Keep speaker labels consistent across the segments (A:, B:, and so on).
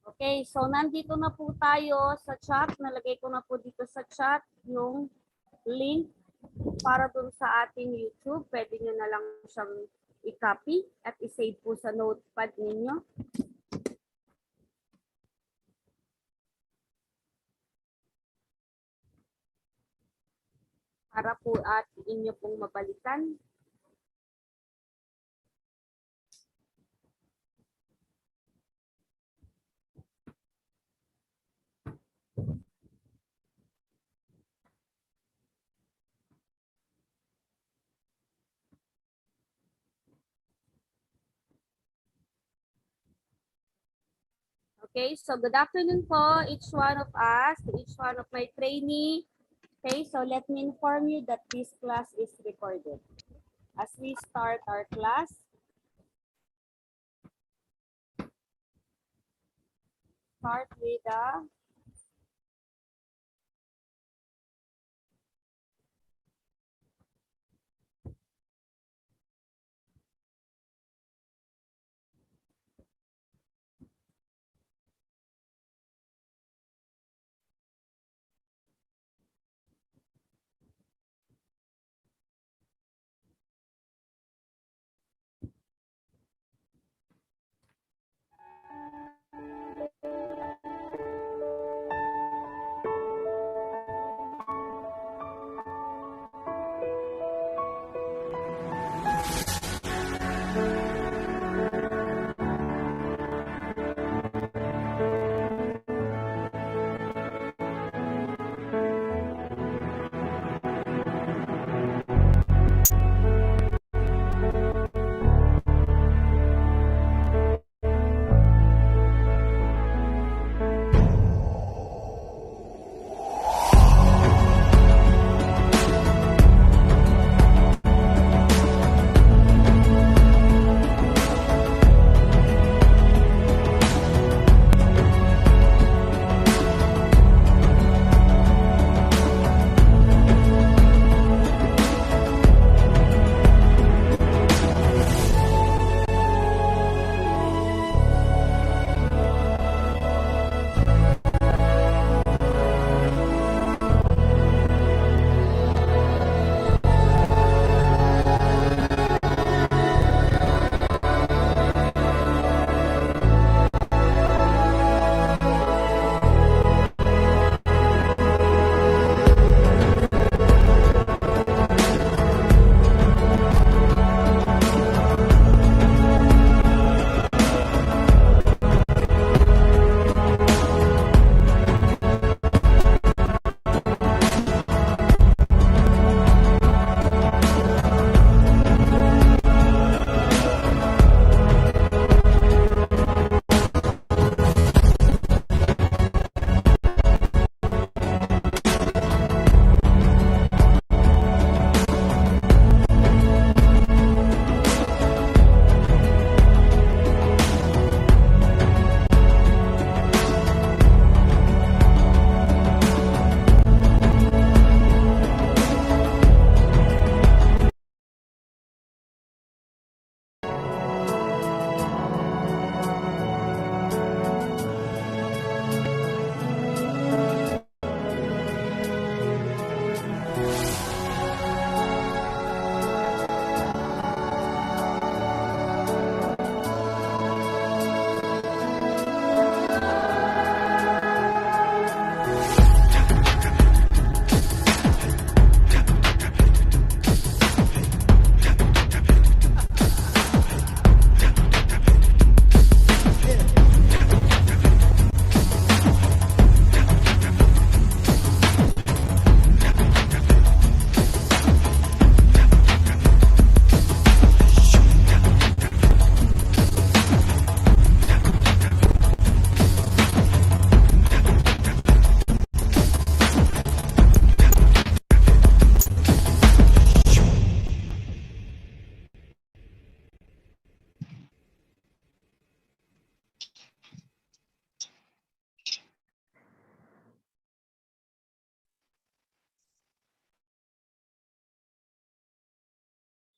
A: Okay, so nandito na po tayo sa chat. Nalagay ko na po dito sa chat yung link para dun sa ating YouTube. Pwede nyo na lang siyang i-copy at i-save po sa notepad ninyo. Para po at inyo pong mabalikan. Okay, so good afternoon po, each one of us, to each one of my trainee. Okay, so let me inform you that this class is recorded. As we start our class, start with the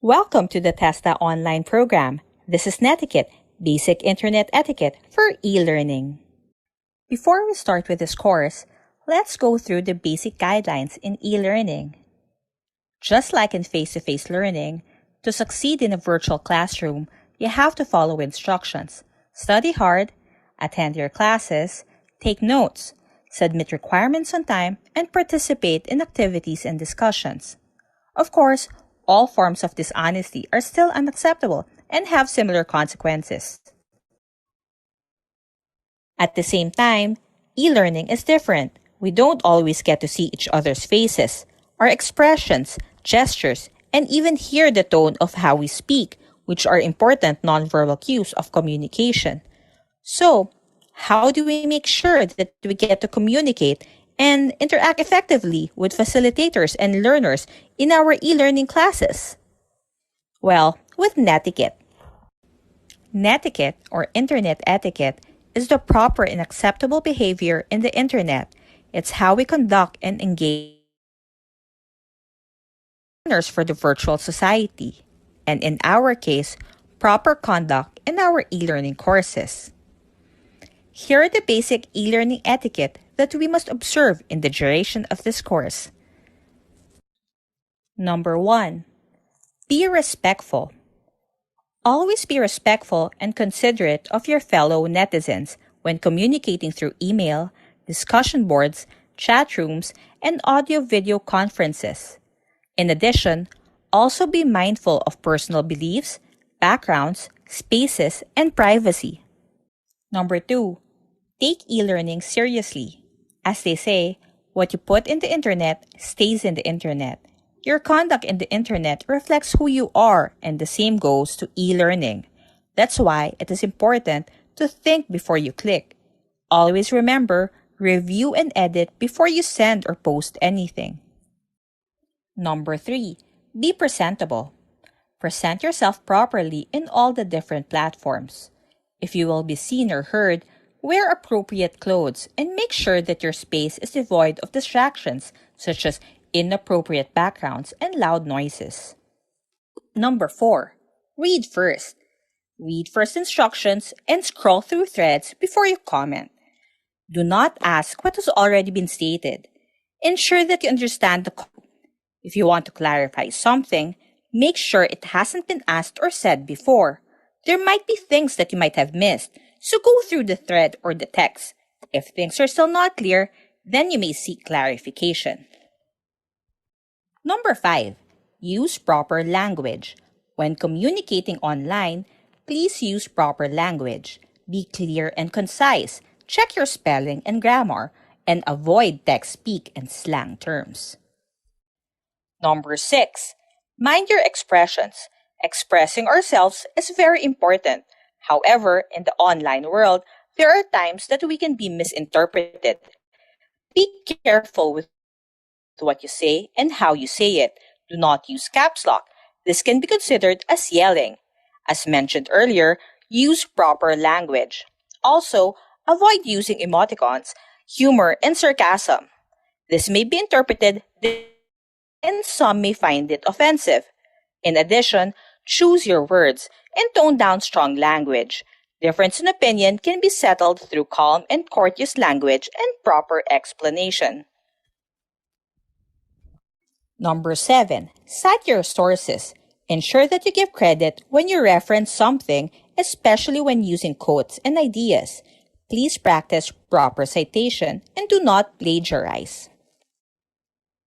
B: Welcome to the TESTA online program. This is Netiquette, Basic Internet Etiquette for e-learning. Before we start with this course, let's go through the basic guidelines in e-learning. Just like in face-to-face learning, to succeed in a virtual classroom, you have to follow instructions, study hard, attend your classes, take notes, submit requirements on time, and participate in activities and discussions. Of course, all forms of dishonesty are still unacceptable and have similar consequences. At the same time, e-learning is different. We don't always get to see each other's faces, our expressions, gestures, and even hear the tone of how we speak, which are important nonverbal cues of communication. So, how do we make sure that we get to communicate and interact effectively with facilitators and learners in our e-learning classes? Well, with netiquette. Netiquette, or internet etiquette, is the proper and acceptable behavior in the internet. It's how we conduct and engage learners for the virtual society, and in our case, proper conduct in our e-learning courses. Here are the basic e-learning etiquette that we must observe in the duration of this course. Number 1. Be respectful. Always be respectful and considerate of your fellow netizens when communicating through email, discussion boards, chat rooms, and audio-video conferences. In addition, also be mindful of personal beliefs, backgrounds, spaces, and privacy. Number 2. Take e-learning seriously. As they say, what you put in the internet stays in the internet. Your conduct in the internet reflects who you are, and the same goes to e-learning. That's why it is important to think before you click. Always remember, review and edit before you send or post anything. Number 3. Be presentable. Present yourself properly in all the different platforms. If you will be seen or heard, wear appropriate clothes and make sure that your space is devoid of distractions such as inappropriate backgrounds and loud noises. Number 4. Read first. Read first instructions and scroll through threads before you comment. Do not ask what has already been stated. Ensure that you understand the code. If you want to clarify something, make sure it hasn't been asked or said before. There might be things that you might have missed, so go through the thread or the text. If things are still not clear, then you may seek clarification. Number 5. Use proper language. When communicating online, please use proper language. Be clear and concise. Check your spelling and grammar, and avoid text speak and slang terms. Number 6. Mind your expressions. Expressing ourselves is very important. However, in the online world, there are times that we can be misinterpreted. Be careful with what you say and how you say it. Do not use caps lock. This can be considered as yelling. As mentioned earlier, use proper language. Also, avoid using emoticons, humor, and sarcasm. This may be interpreted and some may find it offensive. In addition, choose your words and tone down strong language. Difference in opinion can be settled through calm and courteous language and proper explanation. Number 7. Cite your sources. Ensure that you give credit when you reference something, especially when using quotes and ideas. Please practice proper citation and do not plagiarize.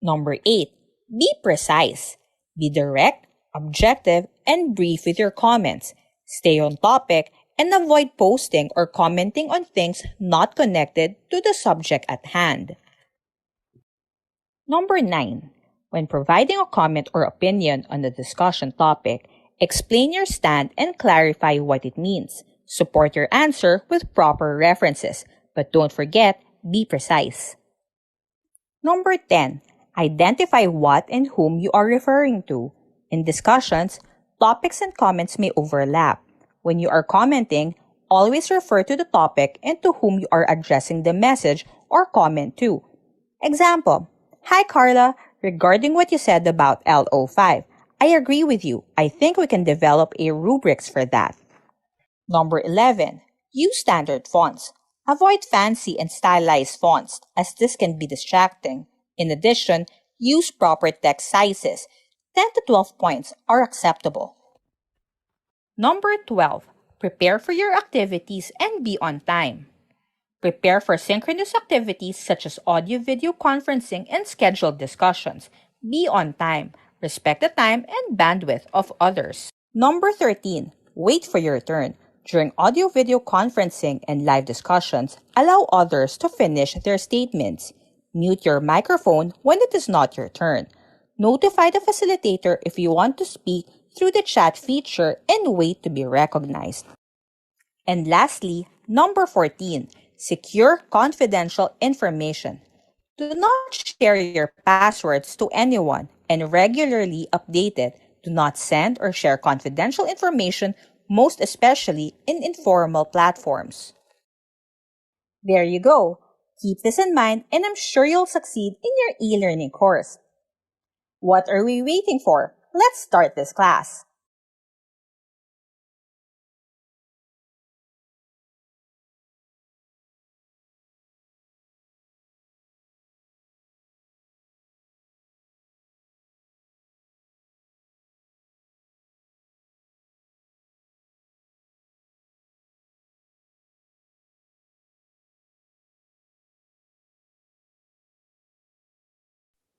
B: Number 8. Be precise. Be direct, objective, and brief with your comments. Stay on topic and avoid posting or commenting on things not connected to the subject at hand. Number 9. When providing a comment or opinion on the discussion topic, explain your stand and clarify what it means. Support your answer with proper references, but don't forget, be precise. Number 10. Identify what and whom you are referring to. In discussions, topics and comments may overlap. When you are commenting, always refer to the topic and to whom you are addressing the message or comment to. Example: Hi Carla, regarding what you said about LO5, I agree with you. I think we can develop a rubrics for that. Number 11. Use standard fonts. Avoid fancy and stylized fonts, as this can be distracting. In addition, use proper text sizes. 10 to 12 points are acceptable. Number 12. Prepare for your activities and be on time. Prepare for synchronous activities such as audio-video conferencing and scheduled discussions. Be on time. Respect the time and bandwidth of others. Number 13. Wait for your turn. During audio-video conferencing and live discussions, allow others to finish their statements. Mute your microphone when it is not your turn. Notify the facilitator if you want to speak through the chat feature and wait to be recognized. And lastly, number 14, secure confidential information. Do not share your passwords to anyone and regularly update it. Do not send or share confidential information, most especially in informal platforms. There you go. Keep this in mind and I'm sure you'll succeed in your e-learning course. What are we waiting for? Let's start this class.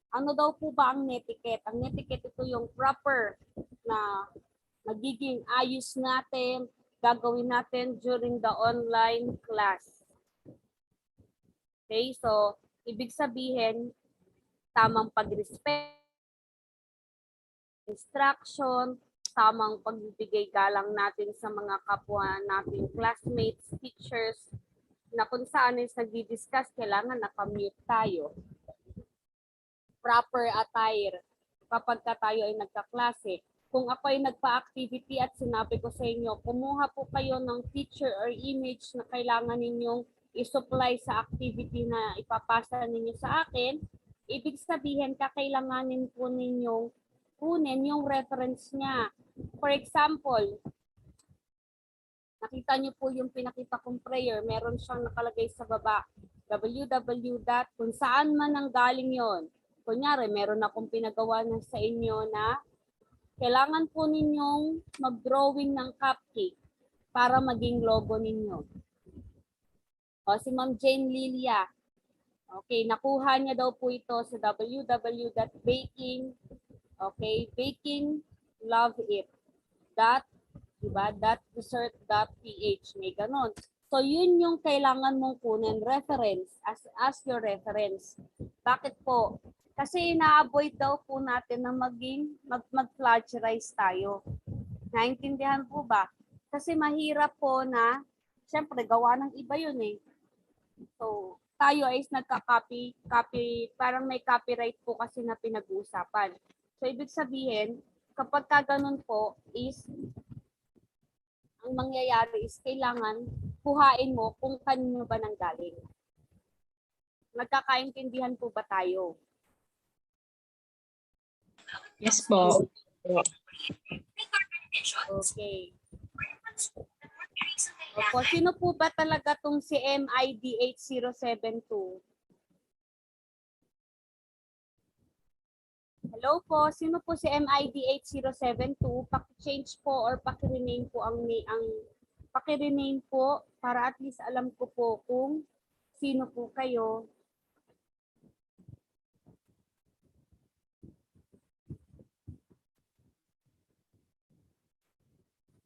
A: Ano daw po ba ang netiquette? Ang netiquette ito yung proper na magiging ayos natin, gagawin natin during the online class. Okay, so ibig sabihin, tamang pag-respect, instruction, tamang pagbibigay galang natin sa mga kapwa nating classmates, teachers, na kung saan is nagdi-discuss, kailangan nakamute tayo. Proper attire kapag tayo ay nagkaklase. Kung ako ay nagpa-activity at sinabi ko sa inyo, kumuha po kayo ng picture or image na kailangan ninyong i-supply sa activity na ipapasa ninyo sa akin, ibig sabihin kakailanganin po ninyong kunin yung reference niya. For example, nakita niyo po yung pinakita kong prayer, meron siyang nakalagay sa baba, www. Kung saan man ang galing yon. Kunyari, meron akong pinagawa na sa inyo na kailangan po ninyong mag-drawing ng cupcake para maging logo ninyo. O, si Ma'am Jane Lilia. Okay, nakuha niya daw po ito sa www.baking. Okay, baking love it. Diba? .dessert.ph. May ganon. So, yun yung kailangan mong kunin reference as your reference. Bakit po? Kasi ina-avoid daw po natin na mag-plagiarize tayo. Naintindihan po ba? Kasi mahirap po na, syempre, gawa ng iba yun eh. So, tayo ay nagka-copy, parang may copyright po kasi na pinag-uusapan. So, ibig sabihin, kapag ganun po is, ang mangyayari is kailangan kuhain mo kung kanino ba nanggaling. Nagkakaintindihan po ba tayo?
C: Yes po.
A: Okay. Opo, sino po ba talaga tong si MID8072? Hello po, sino po si MID8072? Paki-change po or paki-rename po paki-rename po para at least alam ko po kung sino po kayo.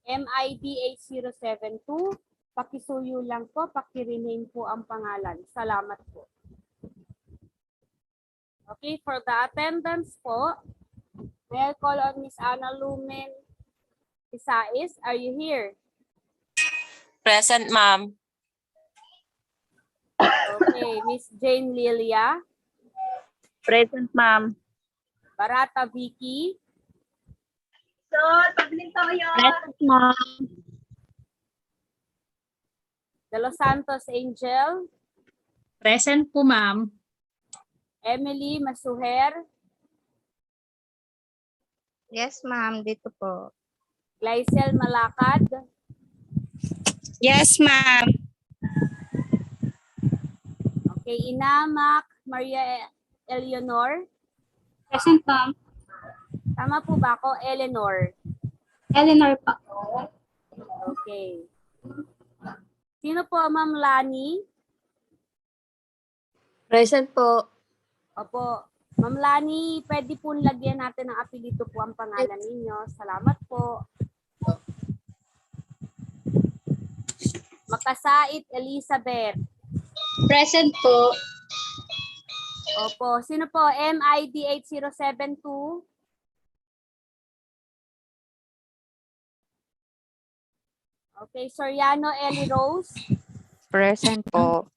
A: MID8072, pakisuyo lang po, paki-rename po ang pangalan. Salamat po. Okay, for the attendance po, may I call on Miss Ana Lumen Isais. Are you here?
C: Present, ma'am.
A: Okay, Miss Jane Lilia.
D: Present, ma'am.
A: Barata Vicky.
D: Present, ma'am.
A: De Los Santos Angel.
D: Present po, ma'am.
A: Emily Masuher.
E: Yes, ma'am. Dito po.
A: Glycel Malakad.
E: Yes, ma'am.
A: Okay, Inamak Maria Eleanor.
D: Present, ma'am.
A: Tama po ba ako? Eleanor.
D: Eleanor pa.
A: Okay. Sino po, Ma'am Lani?
C: Present po.
A: Opo. Ma'am Lani, pwede po lagyan natin ng apelyido po ang pangalan ninyo. Salamat po. Makasait Elizabeth.
D: Present po.
A: Opo. Sino po? MID 8072. Okay. Soriano Ellie Rose.
E: Present po.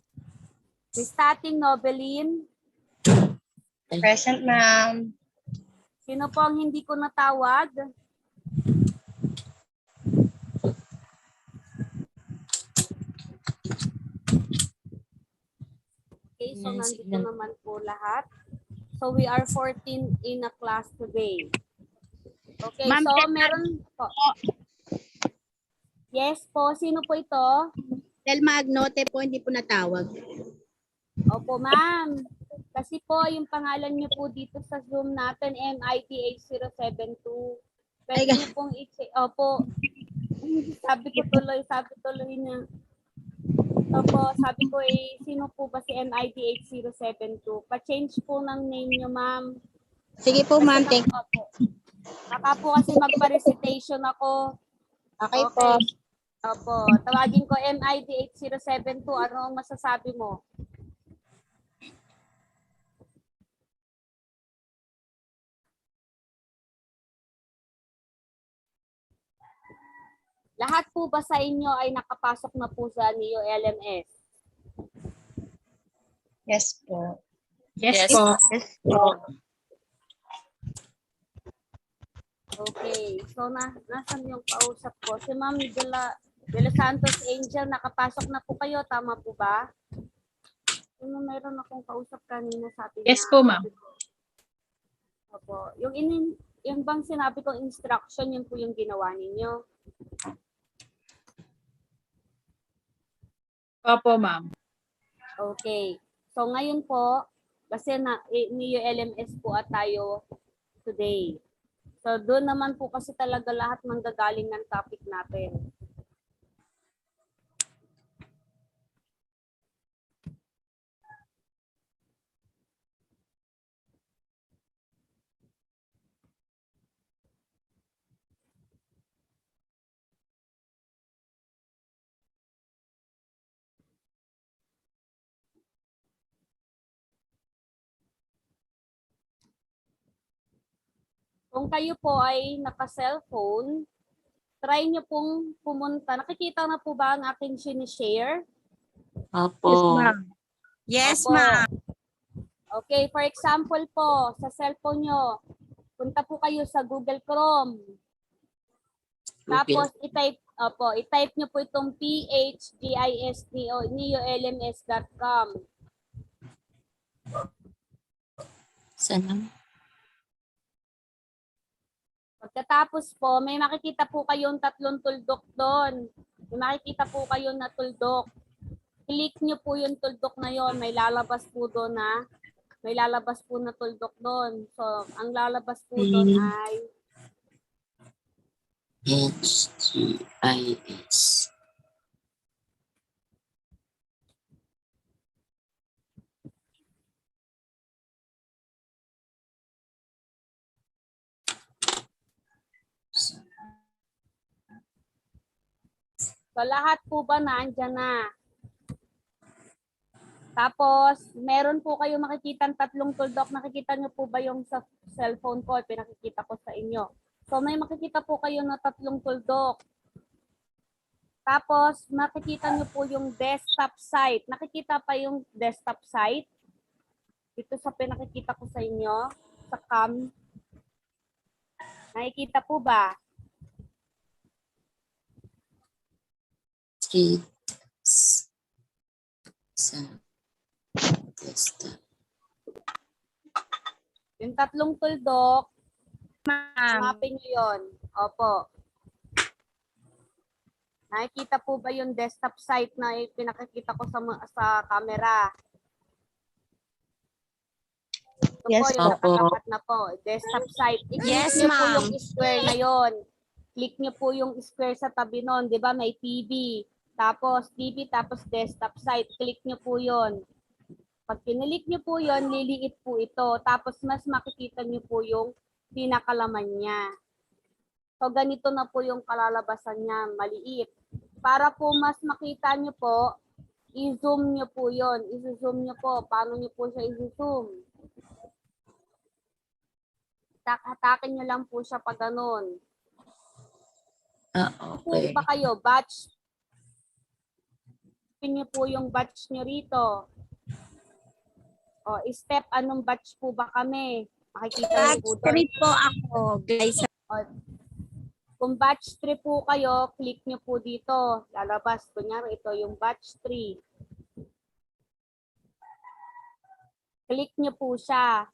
A: Cristating Nobelin.
D: Present, ma'am.
A: Sino po ang hindi ko natawag? Okay, so nandito naman po lahat. So we are 14 in a class today. Okay,
D: Ma'am,
A: so meron po. Yes po, sino po ito?
F: Del Magnote po, hindi po natawag.
A: Opo, ma'am. Kasi po, yung pangalan niyo po dito sa Zoom natin, MITH072. Pwede niyo pong i-check. Opo. sabi tuloy na. Opo, sabi ko sino po ba si MITH072? Pa-change po ng name niyo, ma'am.
F: Sige po, ma'am. Thank
A: Opo. Baka po kasi magpa-recitation ako.
F: Okay po.
A: Opo. Tawagin ko MITH072. Ano ang masasabi mo? Lahat po ba sa inyo ay nakapasok na po sa NEO LMS?
D: Yes po.
C: Yes.
D: po.
E: Yes po.
A: Okay. So, nasan yung kausap ko? Si Ma'am de la Santos Angel, nakapasok na po kayo. Tama po ba? Meron akong kausap kanina sa atin.
D: Yes po, ma'am.
A: Opo. Yung bang sinabi kong instruction, yun po yung ginawa ninyo.
D: Opo, ma'am.
A: Okay. So, ngayon po, kasi NEO LMS po at tayo today. So, doon naman po kasi talaga lahat manggagaling ng topic natin. Kung kayo po ay naka-cellphone, try nyo pong pumunta. Nakikita na po ba ang aking sinishare?
C: Opo.
F: Yes,
A: Opo.
F: ma'am.
A: Okay, for example po, sa cellphone nyo, punta po kayo sa Google Chrome. Tapos i-type nyo po itong phgis.neolms.com.
C: Sana.
A: Pagkatapos po, may makikita po kayong tatlong tuldok doon. May makikita po kayong na tuldok. Click nyo po yung tuldok na yon, may lalabas po doon na tuldok doon. So, ang lalabas po doon ay
C: HGIS.
A: so lahat po ba nandyan na? Tapos, meron po kayo makikita tatlong tuldok. Nakikita nyo po ba yung sa cellphone ko? Pinakikita ko sa inyo. So, may makikita po kayo na tatlong tuldok. Tapos, makikita nyo po yung desktop site. Nakikita pa yung desktop site? Dito sa pinakikita ko sa inyo, sa cam. Nakikita po ba?
C: Sa desktop.
A: Yung tatlong tuldok,
E: Ma'am.
A: hanapin nyo yun. Opo. Nakikita po ba yung desktop site na pinakikita ko sa camera? Ito
D: Yes
A: po, yung
D: po.
A: nakatapat na po. Desktop site. I-click
F: Yes,
A: nyo po
F: ma'am.
A: yung square na yon. Click nyo po yung square sa tabi nun. Di ba? May TV. Tapos TV, tapos desktop site. Click nyo po yon. Pag pinilik nyo po yon, liliit po ito. Tapos mas makikita nyo po yung pinakalaman niya. So ganito na po yung kalalabasan niya. Maliit. Para po mas makita nyo po, i-zoom nyo po yon. I-zoom nyo po. Paano nyo po siya i-zoom? Hatakin nyo lang po siya pag ganun. Po
C: Okay.
A: ba kayo? Batch. Pin nyo po yung batch nyo rito. O, step, anong batch po ba kami? Makikita nyo
F: Batch
A: po doon.
F: 3 po ako, guys.
A: O, kung batch 3 po kayo, click nyo po dito. Lalabas. Kunyari, ito yung batch 3. Click nyo po siya.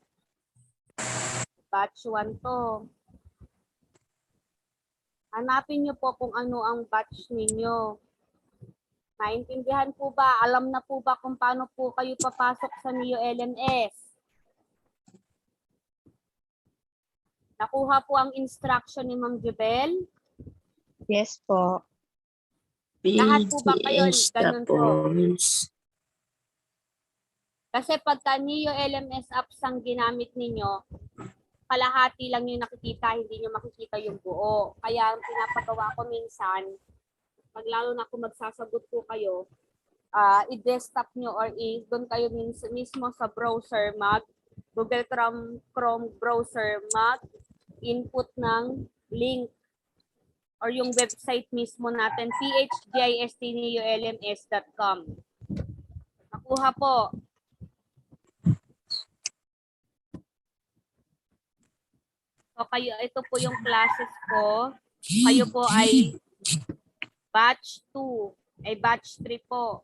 A: Batch 1 to. Hanapin nyo po kung ano ang batch ninyo. Naintindihan po ba? Alam na po ba kung paano po kayo papasok sa NEO LMS? Nakuha po ang instruction ni Ma'am Jebel?
D: Yes po.
A: Lahat po ba kayo
C: BTS
A: ganun po?
C: tapos.
A: Kasi pagka NEO LMS apps ang ginamit ninyo, kalahati lang yung nakikita, hindi nyo makikita yung buo. Kaya ang pinapagawa ko minsan, pag lalo na kung magsasagot po kayo, i-desktop nyo or doon kayo mismo sa browser, Google Chrome browser, input ng link or yung website mismo natin, phgistneolms.com. Nakuha po. So kayo, ito po yung classes ko. Kayo po ay batch 2, ay batch 3 po.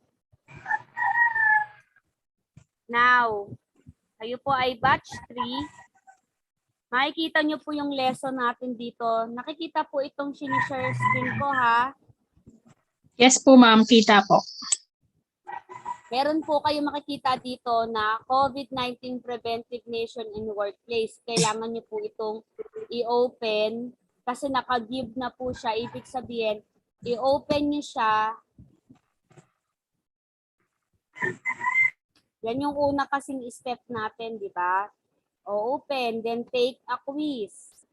A: Now, kayo po ay batch 3. Makikita nyo po yung lesson natin dito. Nakikita po itong sinishare screen ko ha.
D: Yes po, ma'am. Kita po.
A: Meron po kayo makikita dito na COVID-19 Preventive Nation in Workplace. Kailangan nyo po itong i-open kasi naka-give na po siya. Ibig sabihin, i-open nyo siya. Yan yung una kasing step natin, di ba? O open, then take a quiz.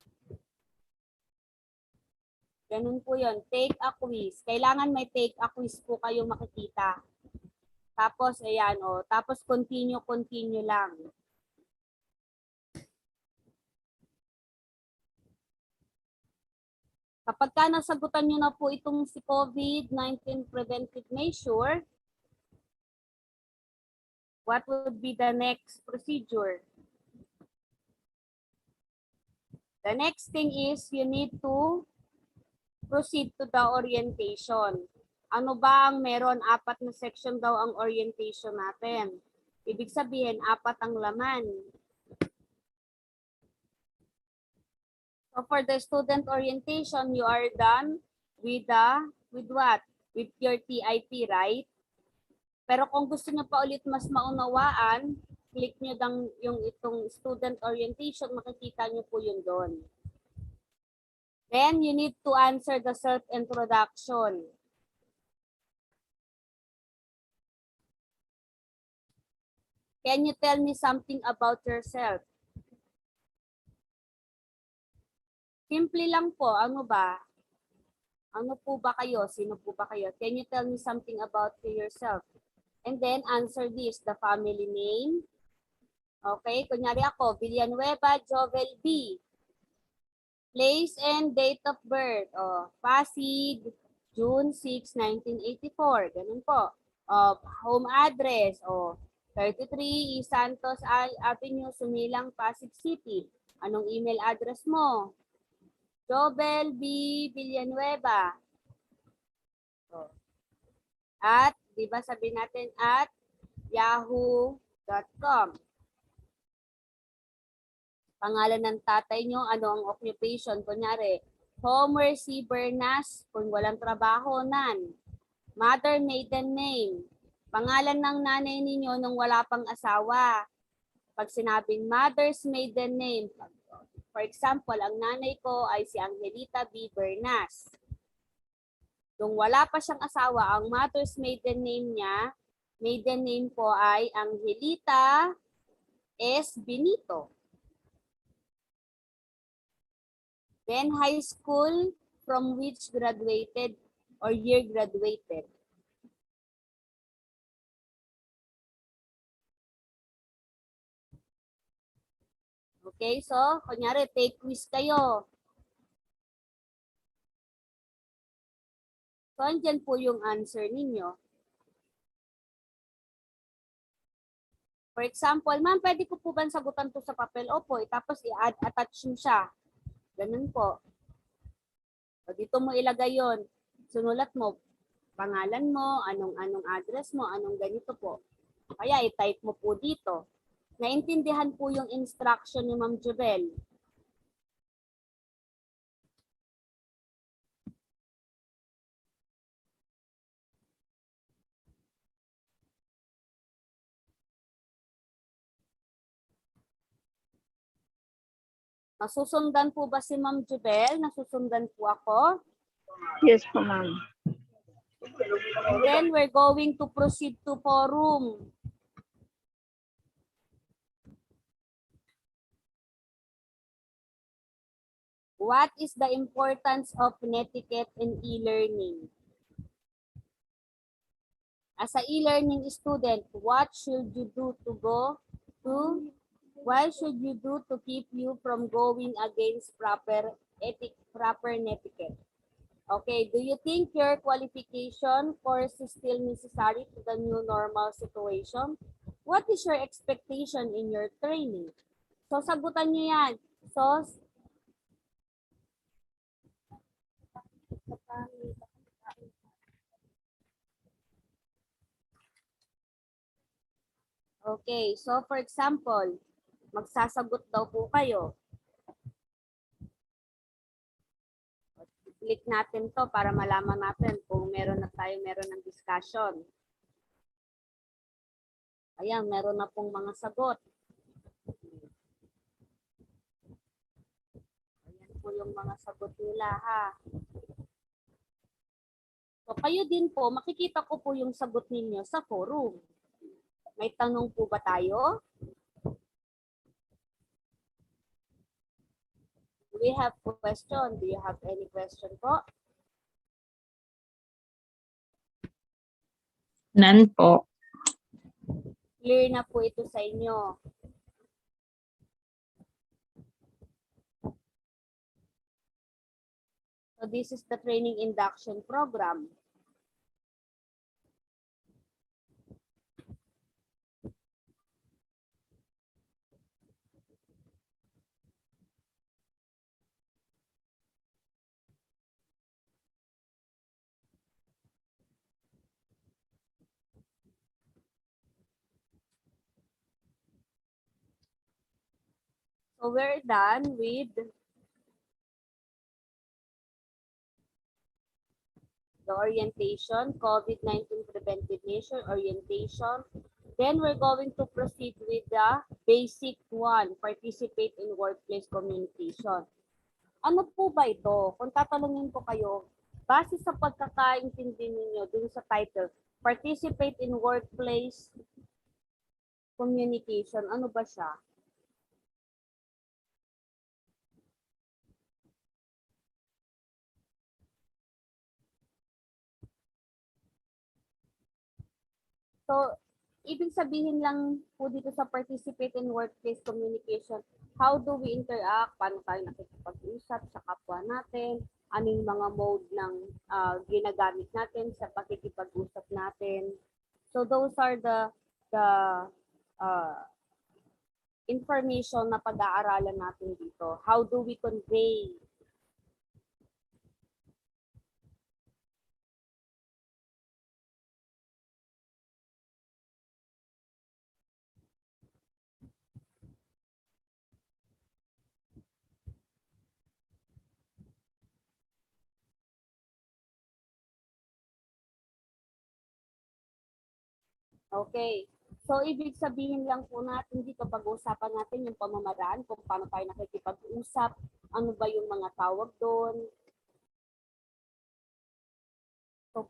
A: Ganun po yun, take a quiz. Kailangan may take a quiz po kayo makikita. Tapos, ayan, tapos continue lang. Kapag ka nasagutan nyo na po itong si COVID-19 preventive measure, what would be the next procedure? The next thing is you need to proceed to the orientation. Ano ba ang meron? 4 na section daw ang orientation natin. Ibig sabihin, 4 ang laman. So for the student orientation, you are done with what? With your TIP, right? Pero kung gusto niyo pa ulit mas maunawaan, click niyo yung itong student orientation, makikita niyo po yun doon. Then you need to answer the self-introduction. Can you tell me something about yourself? Simple lang po. Ano ba? Ano po ba kayo? Sino po ba kayo? Can you tell me something about yourself? And then answer this, the family name. Okay, kunyari ako, Villanueva Jovel B. Place and date of birth. Pasig, June 6, 1984. Ganun po. Home address. 33 Santos Avenue, Sumilang, Pasig City. Anong email address mo? Jovel B. Villanueva. At, di ba sabihin natin, at yahoo.com. Pangalan ng tatay nyo, ano ang occupation? Kunyari, Homer C. Bernas, kung walang trabaho, nan. Mother maiden name. Pangalan ng nanay ninyo nung wala pang asawa. Pag sinabing mother's maiden name, for example, ang nanay ko ay si Angelita B. Bernas. Nung wala pa siyang asawa, ang mother's maiden name po ay Angelita S. Benito. Then high school from which graduated or year graduated. Okay, so kunyari take quiz kayo. So andyan po yung answer ninyo. For example, ma'am, pwede ko po ba sagutan to sa papel? Opo, tapos i-attach nyo siya. Ganun po. So, dito mo ilagay yon. Sunulat mo, pangalan mo, anong address mo, anong ganito po. Kaya i-type mo po dito. Naintindihan po yung instruction ni Ma'am Jubel. Nasusundan po ba si Ma'am Jubel? Nasusundan po ako?
D: Yes po, ma'am.
A: And then we're going to proceed to forum. What is the importance of netiquette in e-learning? As a e-learning student, what should you do why should you do to keep you from going against proper netiquette? Okay, do you think your qualification course is still necessary to the new normal situation? What is your expectation in your training? So, sagutan niyo yan. So, okay, so for example, magsasagot daw po kayo. Click natin to para malaman natin kung meron ng discussion. Ayan, meron na pong mga sagot. Ayan po yung mga sagot nila ha. So kayo din po, makikita ko po yung sagot ninyo sa forum. May tanong po ba tayo? Do we have a question? Do you have any question po?
D: None po.
A: Clear na po ito sa inyo. So this is the training induction program. So we're done with the orientation, COVID-19 preventive measure orientation. Then we're going to proceed with the basic one, participate in workplace communication. Ano po ba ito? Kung tatanungin ko kayo, base sa pagkakaintindi ninyo dun sa title, participate in workplace communication, ano ba siya? So, ibig sabihin lang po dito sa participate in workplace communication, how do we interact, paano tayo nakikipag-usap sa kapwa natin, ano yung mga mode ng ginagamit natin sa pakikipag-usap natin. So, those are the information na pag-aaralan natin dito. How do we convey? Okay. So, ibig sabihin lang po natin dito, pag-uusapan natin yung pamamaraan, kung paano tayo nakikipag-usap, ano ba yung mga tawag doon. So,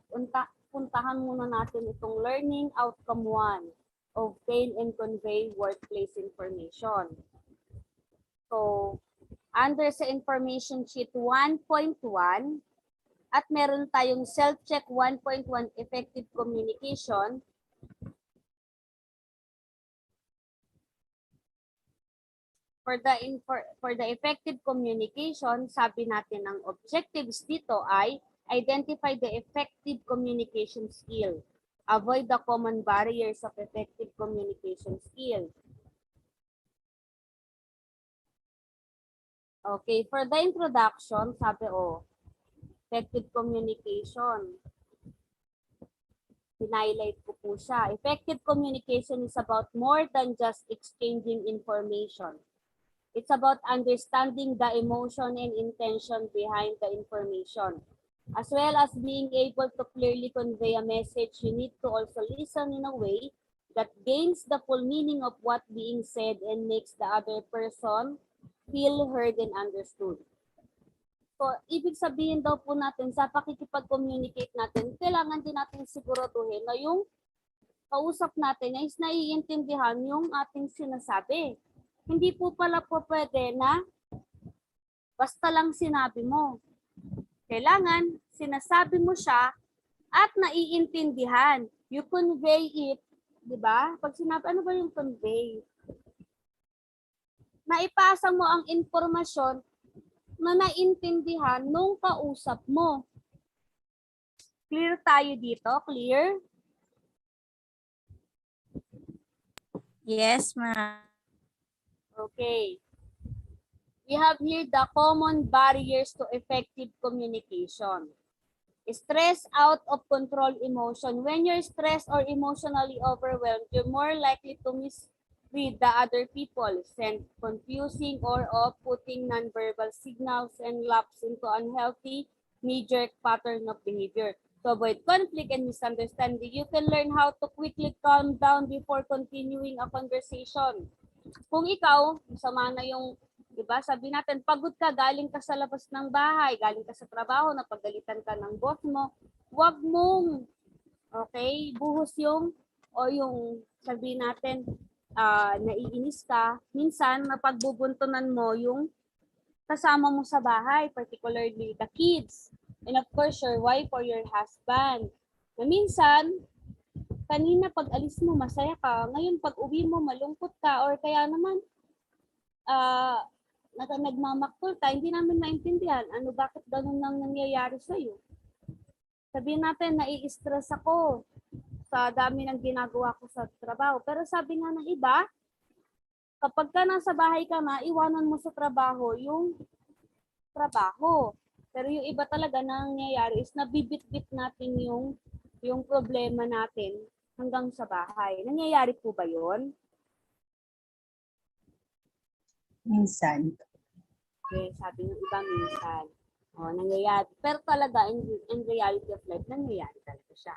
A: puntahan muna natin itong learning outcome 1, obtain and convey workplace information. So, under sa information sheet 1.1, at meron tayong self-check 1.1, effective communication. For the effective communication, sabi natin ang objectives dito ay identify the effective communication skill. Avoid the common barriers of effective communication skill. Okay, for the introduction, sabi effective communication. Hinighlight ko po siya. Effective communication is about more than just exchanging information. It's about understanding the emotion and intention behind the information. As well as being able to clearly convey a message, you need to also listen in a way that gains the full meaning of what being said and makes the other person feel heard and understood. So, ibig sabihin daw po natin sa pakikipag-communicate natin, kailangan din natin siguraduhin na yung kausap natin is naiintindihan yung ating sinasabi. Hindi po pala po pwede na basta lang sinabi mo. Kailangan sinasabi mo siya at naiintindihan. You convey it, di ba? Pag sinabi, ano ba yung convey? Naipasa mo ang impormasyon na naiintindihan nung kausap mo. Clear tayo dito? Clear?
F: Yes, ma'am.
A: Okay. We have here the common barriers to effective communication. Stress, out of control emotion. When you're stressed or emotionally overwhelmed, you're more likely to misread the other people, send confusing or off-putting nonverbal signals, and lapse into unhealthy knee-jerk pattern of behavior. To avoid conflict and misunderstanding, you can learn how to quickly calm down before continuing a conversation. Kung ikaw, masama na yung, di ba, sabi natin, pagod ka, galing ka sa labas ng bahay, galing ka sa trabaho, napagalitan ka ng boss mo, huwag mong, okay, buhos yung, o yung, sabi natin, naiinis ka, minsan, mapagbubuntunan mo yung kasama mo sa bahay, particularly the kids, and of course, your wife or your husband. Na minsan, kanina pag alis mo masaya ka, ngayon pag uwi mo malungkot ka or kaya naman nagmamaktol ka, hindi namin maintindihan ano bakit ganun nang nangyayari sa iyo. Sabihin natin nai-stress ako sa dami ng ginagawa ko sa trabaho. Pero sabi nga ng iba, kapag ka nasa bahay ka na, iwanan mo sa trabaho yung trabaho. Pero yung iba talaga nangyayari is nabibit-bit natin yung problema natin hanggang sa bahay. Nangyayari po ba yun?
G: Minsan.
A: Okay, sabi ng iba minsan. Nangyayari. Pero talaga, in reality of life, nangyayari talaga siya.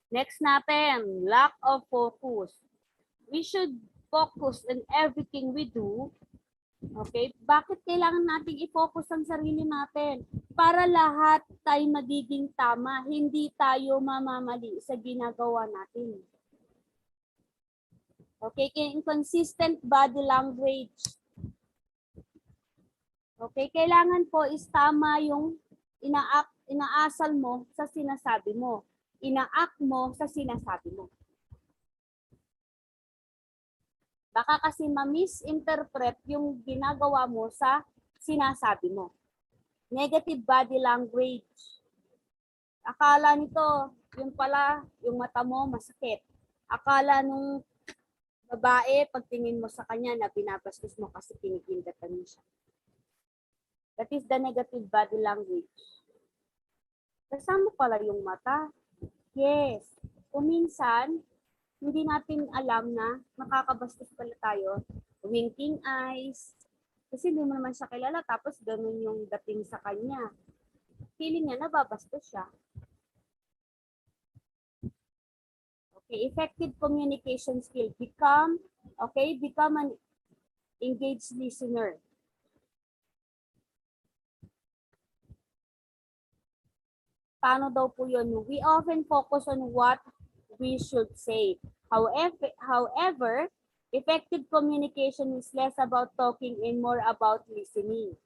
A: Next natin, lack of focus. We should focus on everything we do. Okay? Bakit kailangan nating i-focus ang sarili natin? Para lahat tayo magiging tama. Hindi tayo mamamali sa ginagawa natin. Okay? Inconsistent body language. Okay? Kailangan po is tama yung inaasal mo sa sinasabi mo. Ina-act mo sa sinasabi mo. Baka kasi ma-misinterpret yung ginagawa mo sa sinasabi mo. Negative body language. Akala nito, yung pala, yung mata mo masakit. Akala nung babae, pagtingin mo sa kanya na binabastos mo kasi pinipindatan mo siya. That is the negative body language. Kasama pala yung mata. Yes. Kung minsan, hindi natin alam na makakabastos pala tayo. Winking eyes. Kasi hindi mo naman siya kilala, tapos ganun yung dating sa kanya. Feeling niya, nababastos siya. Okay, effective communication skill. Become an engaged listener. Paano daw po yun? We often focus on what we should say. However, effective communication is less about talking and more about listening.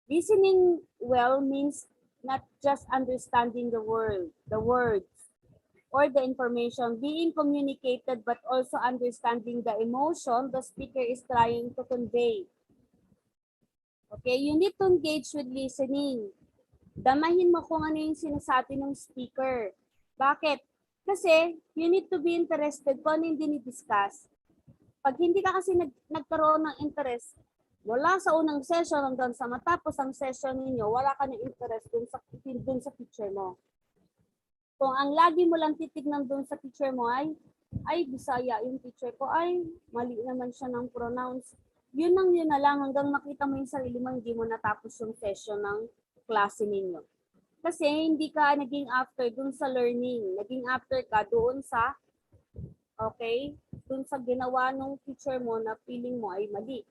A: Listening well means not just understanding the words, or the information being communicated, but also understanding the emotion the speaker is trying to convey. Okay, you need to engage with listening. Damahin mo kung ano yung sinasabi ng speaker. Bakit? Kasi you need to be interested kung ano yung dinidiscuss. Pag hindi ka kasi nagkaroon ng interest, wala sa unang session hanggang sa matapos ang session ninyo, wala ka ng interest dun sa teacher mo. Kung ang lagi mo lang titignan dun sa teacher mo ay Bisaya yung teacher ko, ay mali naman siya ng pronounce. Yun na lang hanggang makita mo yung sarili mo, hindi mo natapos yung session ng klase ninyo. Kasi hindi ka naging after dun sa learning, naging after ka doon sa dun sa ginawa ng teacher mo na feeling mo ay mali.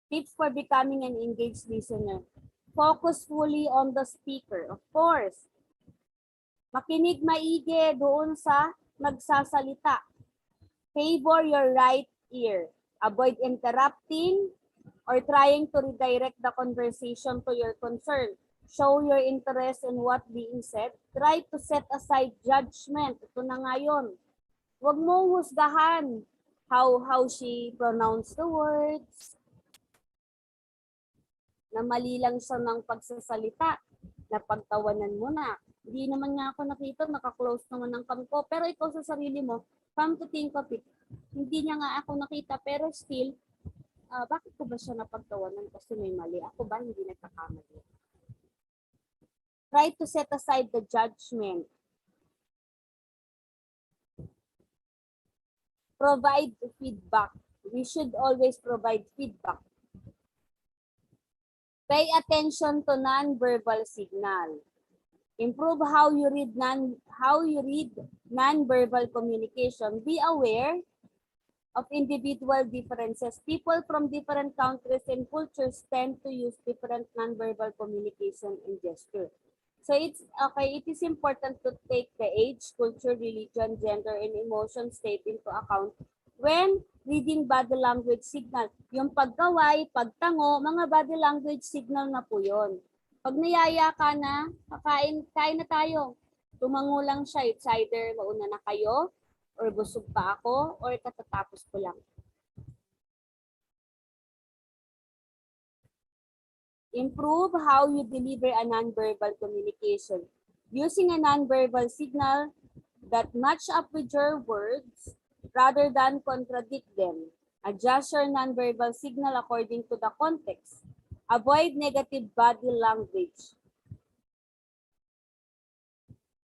A: Tips for becoming an engaged listener. Focus fully on the speaker. Of course, makinig maigi doon sa nagsasalita. Favor your right ear. Avoid interrupting or trying to redirect the conversation to your concern. Show your interest in what being said. Try to set aside judgment. Ito na nga yun. Huwag mong husgahan how she pronounced the words, na mali lang siya ng pagsasalita, na pagtawanan mo na. Hindi naman nga ako nakita, naka-close naman ng cam ko. Pero ikaw sa sarili mo, come to think of it, hindi niya nga ako nakita, pero still, bakit ko ba siya napagtawanan kasi may mali? Ako ba hindi nagkakamali? Try to set aside the judgment. Provide feedback. We should always provide feedback. Pay attention to non-verbal signal. Improve how you read non-verbal communication. Be aware of individual differences. People from different countries and cultures tend to use different non-verbal communication and gesture. So it is important to take the age, culture, religion, gender, and emotion state into account when reading body language signal. Yung pagkaway, pagtango, mga body language signal na po yun. Pag niyaya ka na, kain na tayo. Tumango lang siya. It's either mauna na kayo, or busog pa ako, or katatapos ko lang. Improve how you deliver a nonverbal communication. Using a nonverbal signal that match up with your words rather than contradict them. Adjust your nonverbal signal according to the context. Avoid negative body language.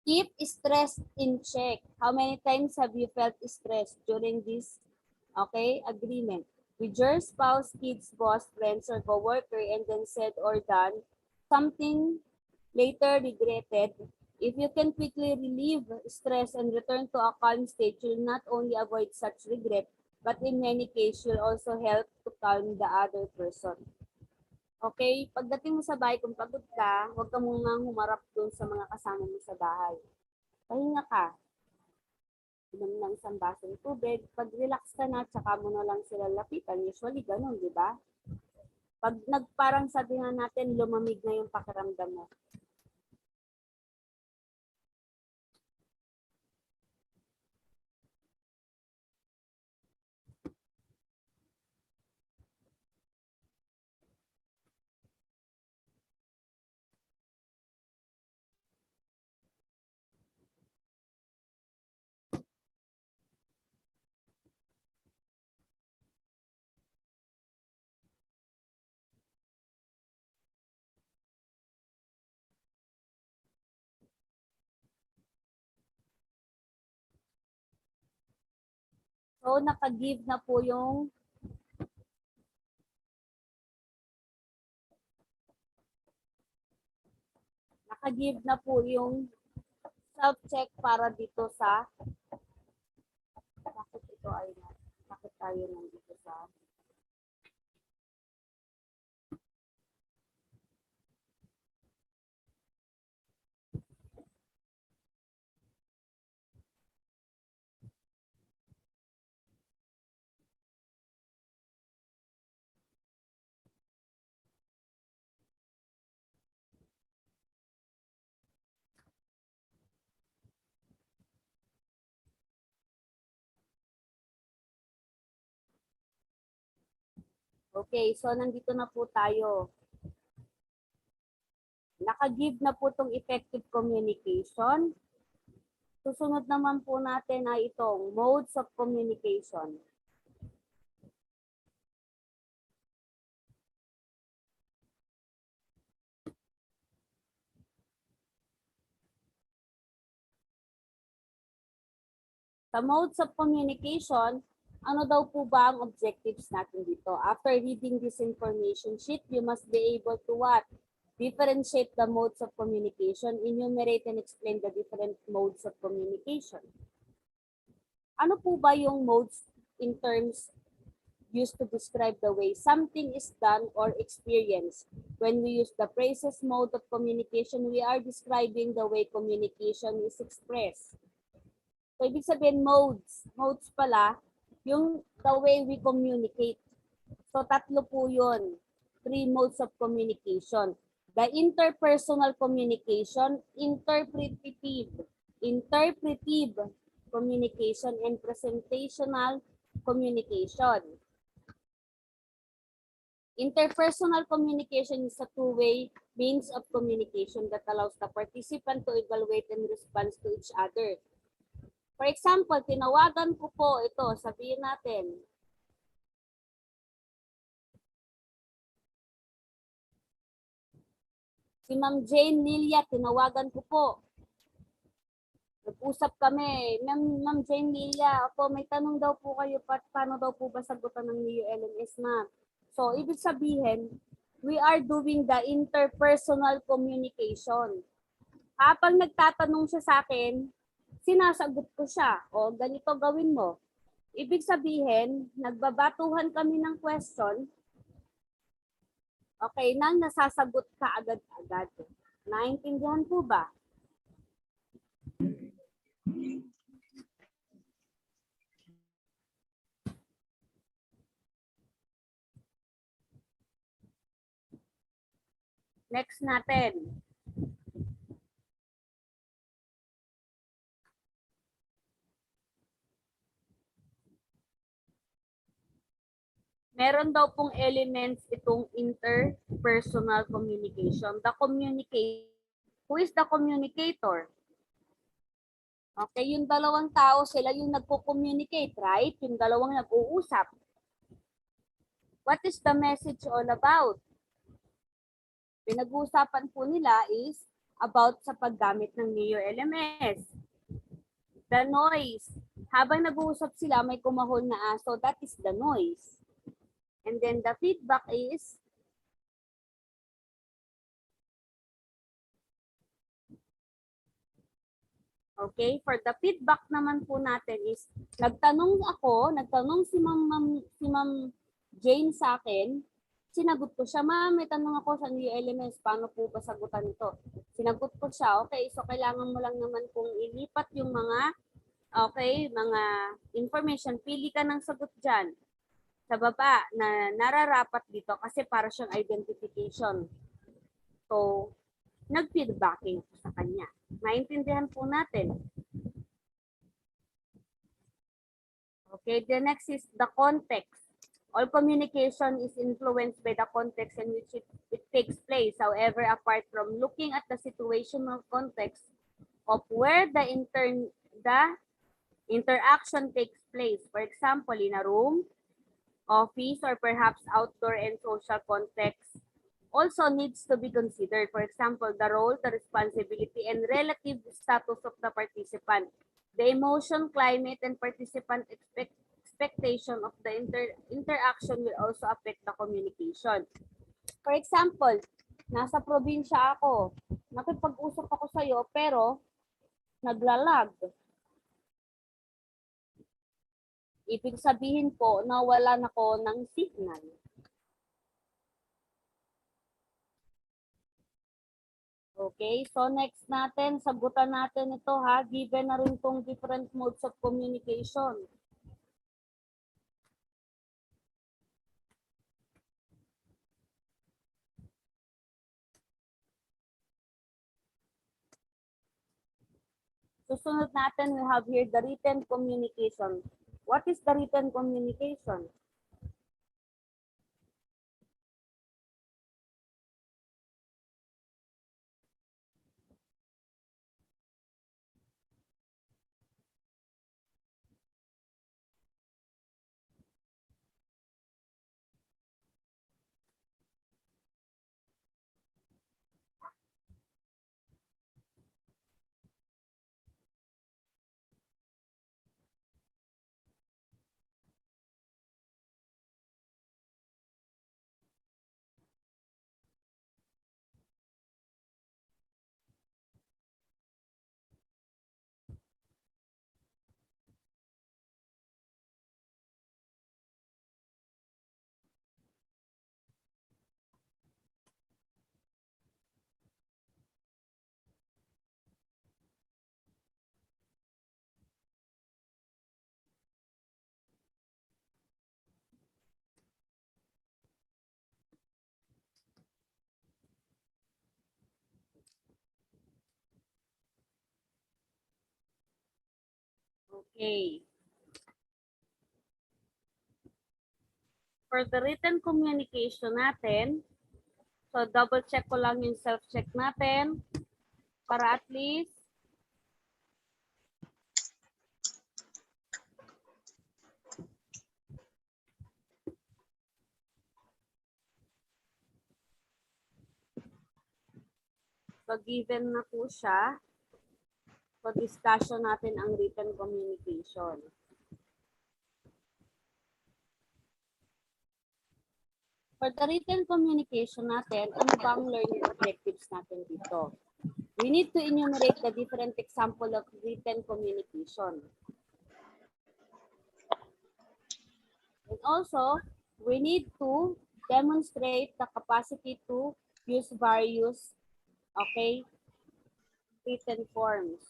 A: Keep stress in check. How many times have you felt stressed during this agreement? With your spouse, kids, boss, friends, or coworker, and then said or done something later regretted. If you can quickly relieve stress and return to a calm state, you'll not only avoid such regret, but in many cases, you'll also help to calm the other person. Okay, pagdating mo sa bahay, kung pagod ka, huwag ka munang humarap dun sa mga kasama mo sa bahay. Pahinga ka. Inom ng isang basong tubig. Pag relax ka na, tsaka mo na lang sila lapitan. Usually, ganun, di ba? Pag parang sabi nga natin, lumamig na yung pakiramdam mo. So, naka-give na po yung naka-give na po yung self-check para dito sa bakit tayo nandito sa Okay, so nandito na po tayo. Naka-give na po itong effective communication. Susunod naman po natin ay itong modes of communication. Sa modes of communication, ano daw po ba ang objectives natin dito? After reading this information sheet, you must be able to what? Differentiate the modes of communication, enumerate and explain the different modes of communication. Ano po ba yung modes in terms used to describe the way something is done or experienced? When we use the phrases mode of communication, we are describing the way communication is expressed. So, ibig sabihin modes. Modes pala, yung the way we communicate. So, tatlo po yun. 3 modes of communication. The interpersonal communication, interpretive communication, and presentational communication. Interpersonal communication is a two-way means of communication that allows the participant to evaluate and respond to each other. For example, tinawagan ko po ito, sabihin natin. Si Ma'am Jane Lilia, tinawagan ko po. Nag-usap kami. Ma'am Jane Lilia, ako may tanong daw po kayo, paano daw po ba sagutan ng NEO LMS, ma'am? So, ibig sabihin, we are doing the interpersonal communication. Habang nagtatanong siya sa akin, sinasagot ko siya. O, ganito gawin mo. Ibig sabihin, nagbabatuhan kami ng question. Okay, nang nasasagot ka agad-agad. Naintindihan po ba? Next natin. Meron daw pong elements itong interpersonal communication. Who is the communicator? Okay, yung dalawang tao, sila yung nagko-communicate, right? Yung dalawang nag-uusap. What is the message all about? Pinag-uusapan po nila is about sa paggamit ng NEO LMS. The noise. Habang nag-uusap sila, may kumahol na aso. That is the noise. And then the feedback is okay, for the feedback naman po natin is nagtanong si Ma'am Jane sa akin, sinagot ko siya, ma'am, may tanong ako sa NEO LMS, paano po ba sagutan ito? Sinagot ko siya, okay, so kailangan mo lang naman kung ilipat yung mga information, pili ka ng sagot dyan sa baba na nararapat dito kasi para siyang identification. So, nag-feedbacking ko sa kanya. Maintindihan po natin. Okay, the next is the context. All communication is influenced by the context in which it takes place. However, apart from looking at the situational context of where the interaction takes place, for example, in a room, office, or perhaps outdoor and social context, also needs to be considered. For example, the role, the responsibility, and relative status of the participant. The emotion, climate, and participant expectation of the interaction will also affect the communication. For example, Nasa probinsya ako. Nakipag-usap ako sa'yo, pero naglalag. Ibig sabihin po, nawalan ako ng signal. Okay, so next natin, sagutan natin ito ha. Given na rin tong different modes of communication. Susunod natin, we have here the written communication. What is the written communication? Okay. For the written communication natin, so double check ko lang yung self-check natin para at least pag-given na po siya, pag-discussion natin ang written communication. For the written communication natin, ano ba ang learning objectives natin dito? We need to enumerate the different example of written communication. And also, we need to demonstrate the capacity to use various, okay, written forms.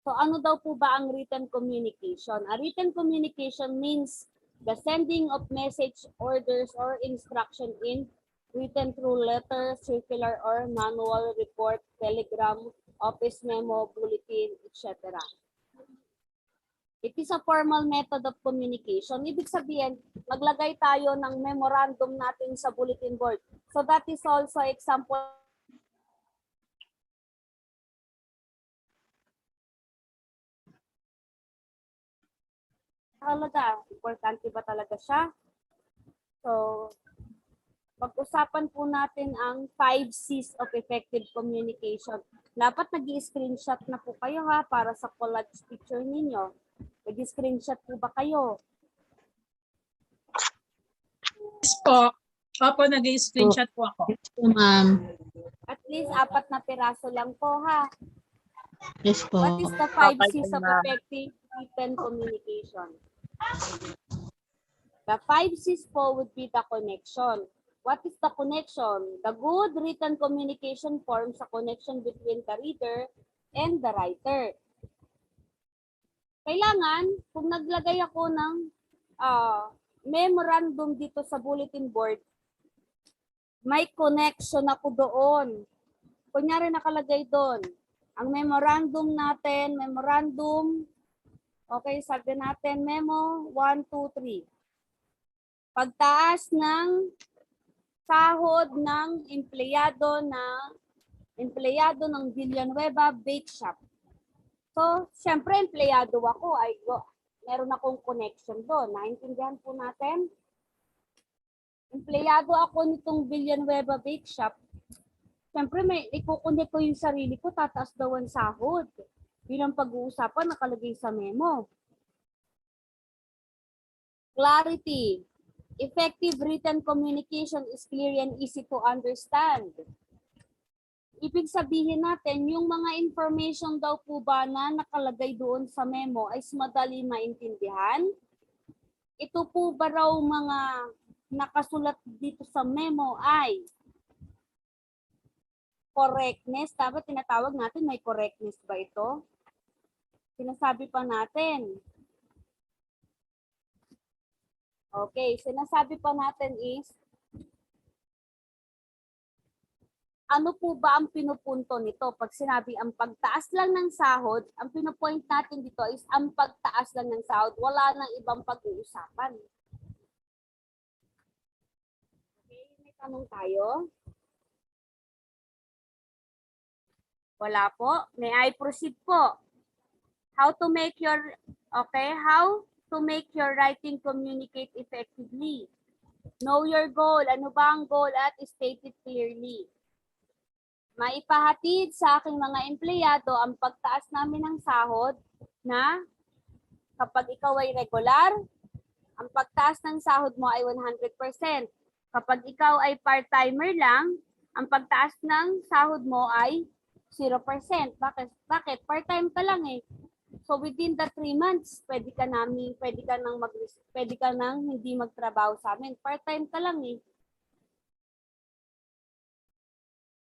A: So ano daw po ba ang written communication? A written communication means the sending of message, orders, or instruction in written through letter, circular, or manual, report, telegram, office memo, bulletin, etc. It is a formal method of communication. Ibig sabihin, maglagay tayo ng memorandum natin sa bulletin board. So that is also example talaga. Importante ba talaga siya? So, pag-usapan po natin ang 5 C's of effective communication. Dapat nag-i-screenshot na po kayo ha para sa collage picture ninyo. Nag-i-screenshot po ba kayo?
H: Yes po. Opo, nag-screenshot po ako.
C: Yes po, ma'am.
A: At least 4 na piraso lang po ha.
C: Yes po.
A: What is the 5 C's of effective written communication? The 5 C's po would be the connection. What is the connection? The good written communication forms a connection between the reader and the writer. Kailangan, kung naglagay ako ng memorandum dito sa bulletin board, may connection ako doon. Kunyari nakalagay doon, ang memorandum natin, okay, sabi natin, memo 1, 2, 3. Pagtaas ng sahod ng empleyado ng Villanueva Bake Shop. So, syempre empleyado ako, meron akong connection doon. Naintindihan po natin? empleyado ako nitong Villanueva Bake Shop. Siyempre, may ikukunik ko yung sarili ko, tataas daw ang sahod. Yun ang pag-uusapan, nakalagay sa memo. Clarity. Effective written communication is clear and easy to understand. Ibig sabihin natin, yung mga information daw po ba na nakalagay doon sa memo ay madali maintindihan? Ito po ba raw mga nakasulat dito sa memo ay correctness? Dapat tinatawag natin, may correctness ba ito? Sinasabi pa natin. Okay, sinasabi pa natin is, ano po ba ang pinupunto nito? Pag sinabi ang pagtaas lang ng sahod, ang pinupoint natin dito is ang pagtaas lang ng sahod. Wala nang ibang pag-uusapan. Okay, may tanong tayo? Wala po. May I proceed po? How to make your writing communicate effectively? Know your goal. Ano ba ang goal at state it clearly? Maipahatid sa aking mga empleyado ang pagtaas namin ng sahod na kapag ikaw ay regular, ang pagtaas ng sahod mo ay 100%. Kapag ikaw ay part-timer lang, ang pagtaas ng sahod mo ay 0%. Bakit? Part-time ka lang eh. So within the 3 months, pwede ka nang hindi magtrabaho sa amin. Part-time ka lang eh.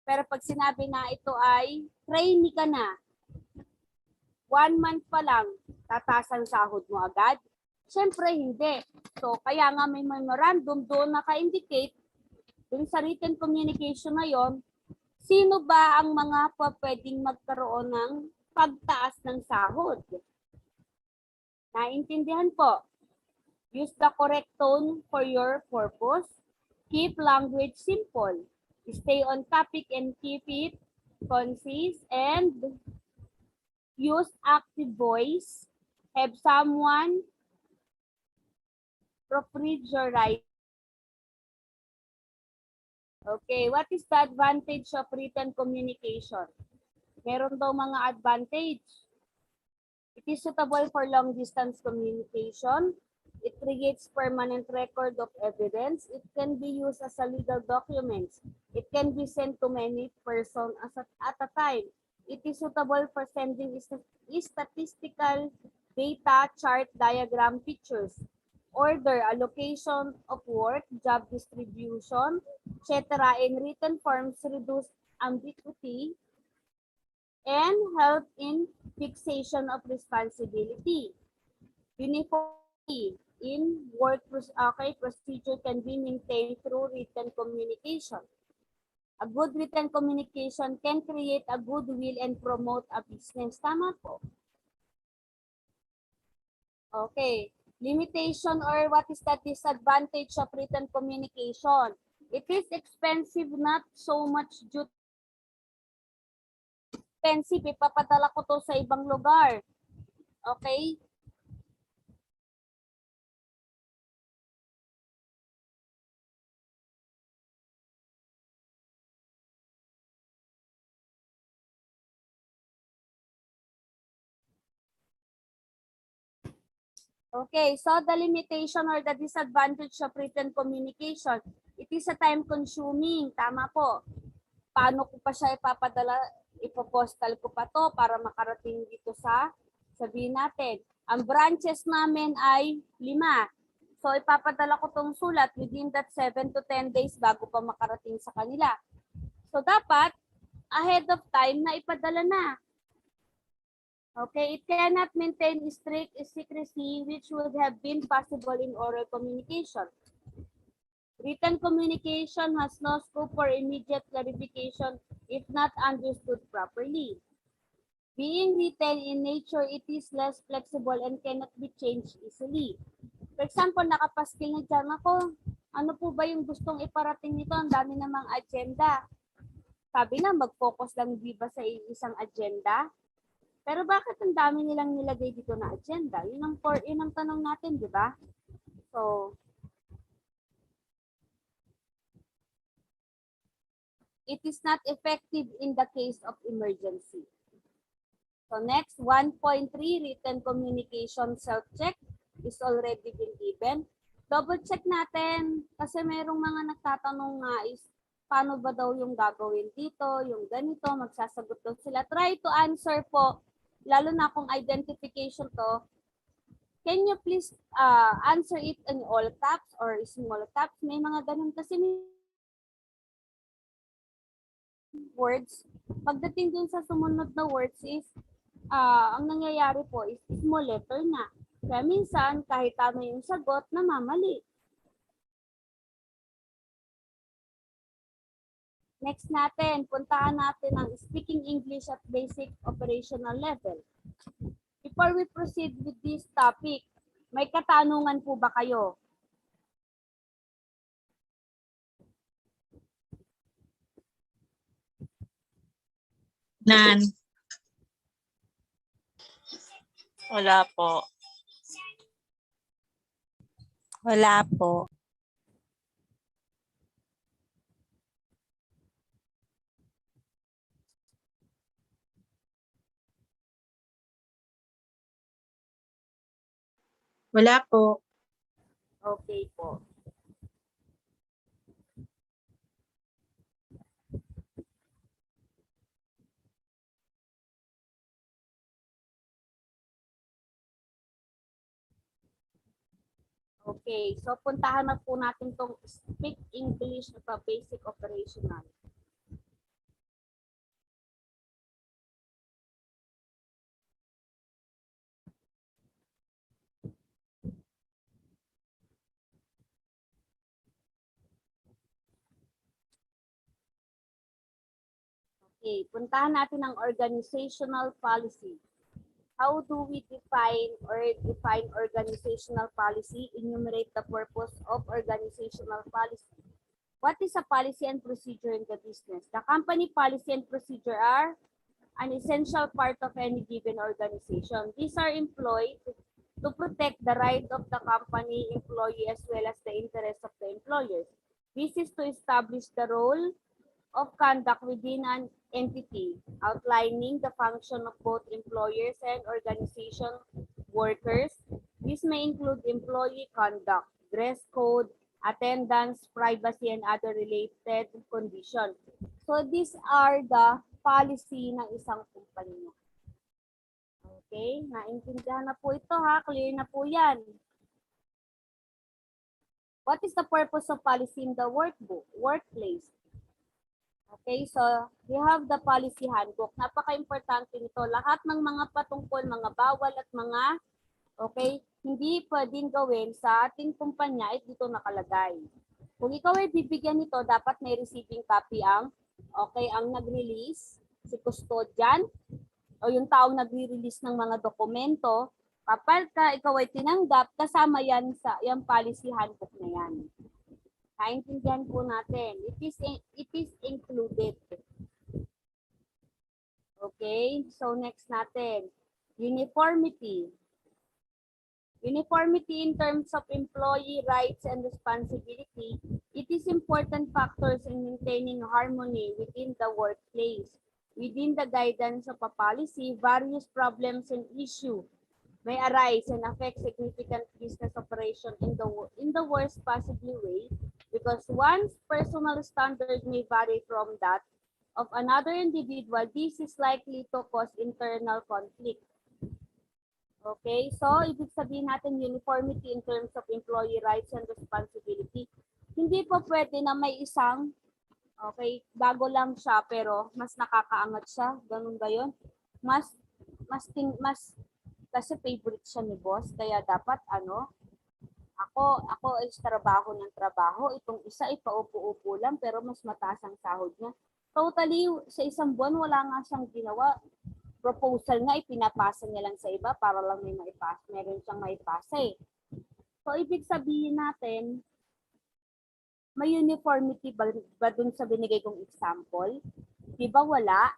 A: Pero pag sinabi na ito ay trainee ka na, 1 month pa lang, tataas ang sahod mo agad? Siyempre hindi. So kaya nga may memorandum doon naka-indicate dun sa written communication na yon, sino ba ang mga pwedeng magkaroon ng pagtaas ng sahod? Naintindihan po? Use the correct tone for your purpose. Keep language simple. Stay on topic and keep it concise, and use active voice. Have someone proofread your writing. Okay, what is the advantage of written communication? Meron daw mga advantage. It is suitable for long distance communication. It creates permanent record of evidence. It can be used as a legal document. It can be sent to many persons at a time. It is suitable for sending statistical data, chart, diagram, pictures, order, allocation of work, job distribution, etc. in written forms reduce ambiguity and help in fixation of responsibility. Uniformity in work procedure can be maintained through written communication. A good written communication can create a goodwill and promote a business. Tama po. Okay. Limitation or what is the disadvantage of written communication? It is expensive, not so much due expensive. Ipapadala ko to sa ibang lugar. Okay? Okay, so the limitation or the disadvantage of written communication, it is a time consuming. Tama po. Paano ko pa siya ipapadala? Ipopostal ko pa to para makarating dito sa, sabihin natin, ang branches namin ay 5. So ipapadala ko tong sulat within that 7 to 10 days bago pa makarating sa kanila. So dapat, ahead of time na ipadala na. Okay, it cannot maintain strict secrecy which would have been possible in oral communication. Written communication has no scope for immediate clarification if not understood properly. Being written in nature, it is less flexible and cannot be changed easily. For example, nakapaskil na dyan ako. Ano po ba yung gustong iparating nito? Ang dami namang agenda. Sabi na, mag-focus lang di ba sa isang agenda? Pero bakit ang dami nilang nilagay dito na agenda? Yun ang tanong natin, di ba? So, It is not effective in the case of emergency. So next, 1.3, written communication self-check is already been given. Double check natin kasi merong mga nagtatanong nga is paano ba daw yung gagawin dito, yung ganito, magsasagot daw sila. Try to answer po, lalo na kung identification to. Can you please answer it in all caps or small caps? May mga ganun kasi words. Pagdating dun sa sumunod na words is, ang nangyayari po is small letter na. Kaya minsan, kahit tama yung sagot, namamali. Next natin, puntahan natin ang speaking English at basic operational level. Before we proceed with this topic, may katanungan po ba kayo?
H: Nan.
I: Wala po.
F: Wala po.
H: Wala po.
A: Okay po. Okay, so puntahan na po natin tong speak English at basic operational. Okay, puntahan natin ang organizational policy. How do we define organizational policy? Enumerate the purpose of organizational policy. What is a policy and procedure in the business? The company policy and procedure are an essential part of any given organization. These are employed to protect the right of the company employee as well as the interests of the employers. This is to establish the role of conduct within an entity, outlining the function of both employers and organization workers. This may include employee conduct, dress code, attendance, privacy, and other related conditions. So these are the policy ng isang kumpanya. Okay, naintindihan na po ito ha, clear na po yan. What is the purpose of policy in the workplace? Okay, so we have the policy handbook. Napaka-importante nito. Lahat ng mga patungkol, mga bawal at mga, okay, hindi pwedeng gawin sa ating kumpanya ay dito nakalagay. Kung ikaw ay bibigyan nito, dapat may receiving copy ang, okay, ang nag-release, si custodian, o yung taong nag-release ng mga dokumento. Kapag ikaw ay tinanggap, kasama yan sa yung policy handbook na yan. Naintindihan po natin. It is included. Okay, so next natin. Uniformity. Uniformity in terms of employee rights and responsibility. It is important factors in maintaining harmony within the workplace. Within the guidance of a policy, various problems and issues may arise and affect significant business operation in the worst possible way, because one's personal standard may vary from that of another individual. This is likely to cause internal conflict. Okay, so ibig sabihin natin uniformity in terms of employee rights and responsibility. Hindi po pwede na may isang, okay, bago lang siya pero mas nakakaangat siya. Ganun ba yun? Mas kasi favorite siya ni boss, kaya dapat ako is trabaho ng trabaho, itong isa ay paupo-upo lang pero mas mataas ang sahod niya. Totally, sa isang buwan wala nga siyang ginawa. Proposal nga, ipinapasa niya lang sa iba para lang meron siyang maipasa eh. So, ibig sabihin natin, may uniformity ba dun sa binigay kong example? Di ba wala?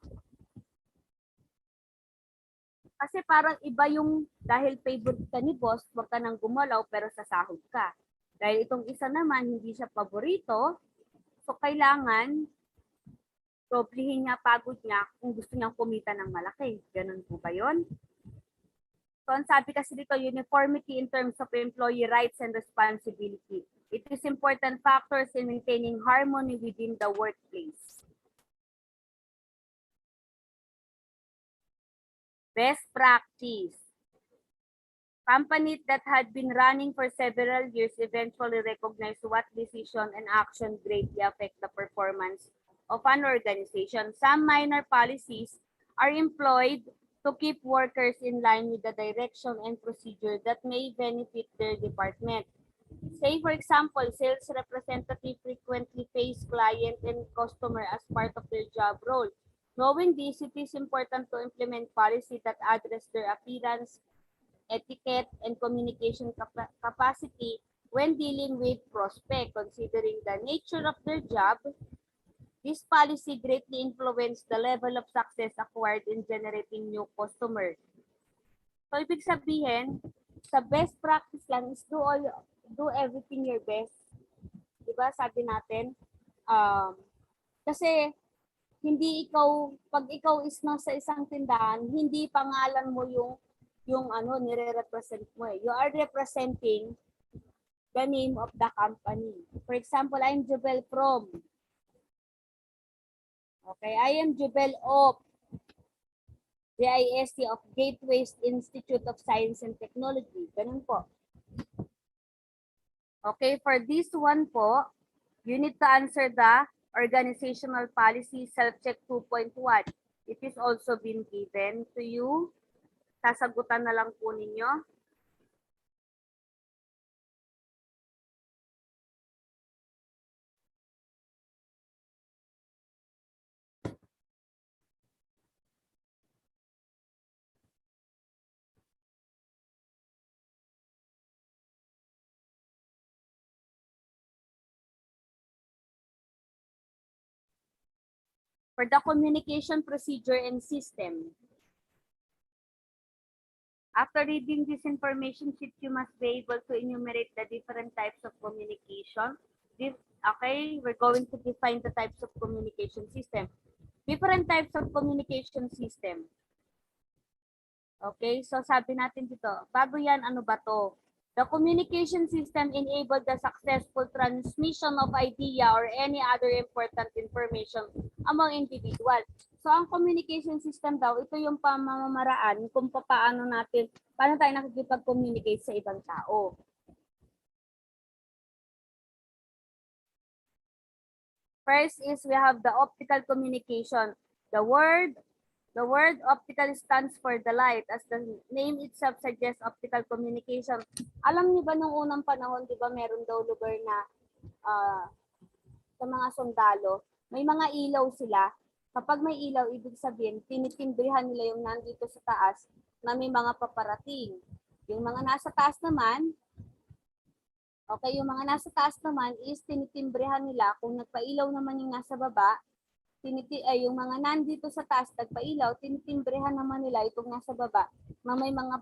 A: Kasi parang iba yung dahil favorite ka ni boss, wag ka nang gumalaw pero sasahod ka. Dahil itong isa naman, hindi siya paborito, so kailangan doblehin niya pagod niya kung gusto niyang kumita ng malaki. Ganun po ba yun? So, ang sabi kasi dito, uniformity in terms of employee rights and responsibility. It is important factors in maintaining harmony within the workplace. Best practice. Companies that had been running for several years eventually recognize what decision and action greatly affect the performance of an organization. Some minor policies are employed to keep workers in line with the direction and procedure that may benefit their department. Say, for example, sales representative frequently face client and customer as part of their job role. Knowing this, it is important to implement policy that address their appearance, etiquette, and communication capacity when dealing with prospect. Considering the nature of their job, this policy greatly influenced the level of success acquired in generating new customers. So, ibig sabihin, sa best practice lang is do everything your best. Diba? Sabi natin, kasi hindi ikaw, pag ikaw is nasa isang tindahan, hindi pangalan mo yung nire-represent mo eh. You are representing the name of the company. For example, I'm Jubel from. Okay, I am Jubel of GIST of Gateways Institute of Science and Technology. Ganun po. Okay, for this one po, you need to answer the Organizational Policy Self-Check 2.1. It is also been given to you. Sasagutan na lang po ninyo. For the communication procedure and system. After reading this information sheet, you must be able to enumerate the different types of communication. Okay, we're going to define the types of communication system. Different types of communication system. Okay, so sabi natin dito, bago yan, ano ba to? The communication system enabled the successful transmission of idea or any other important information among individuals. So, ang communication system daw, ito yung pamamaraan kung paano tayo nakikipag-communicate sa ibang tao. First is we have the optical communication. The word optical stands for the light. As the name itself suggests, optical communication. Alam niyo ba nung unang panahon, di ba meron daw lugar na sa mga sundalo, may mga ilaw sila. Kapag may ilaw, ibig sabihin, tinitimbrihan nila yung nandito sa taas na may mga paparating. Yung mga nasa taas naman, okay, yung mga nasa taas naman is tinitimbrihan nila. Kung nagpailaw naman yung nasa baba, yung mga nandito sa taas nagpailaw, tinitimbrehan naman nila itong nasa baba na may mga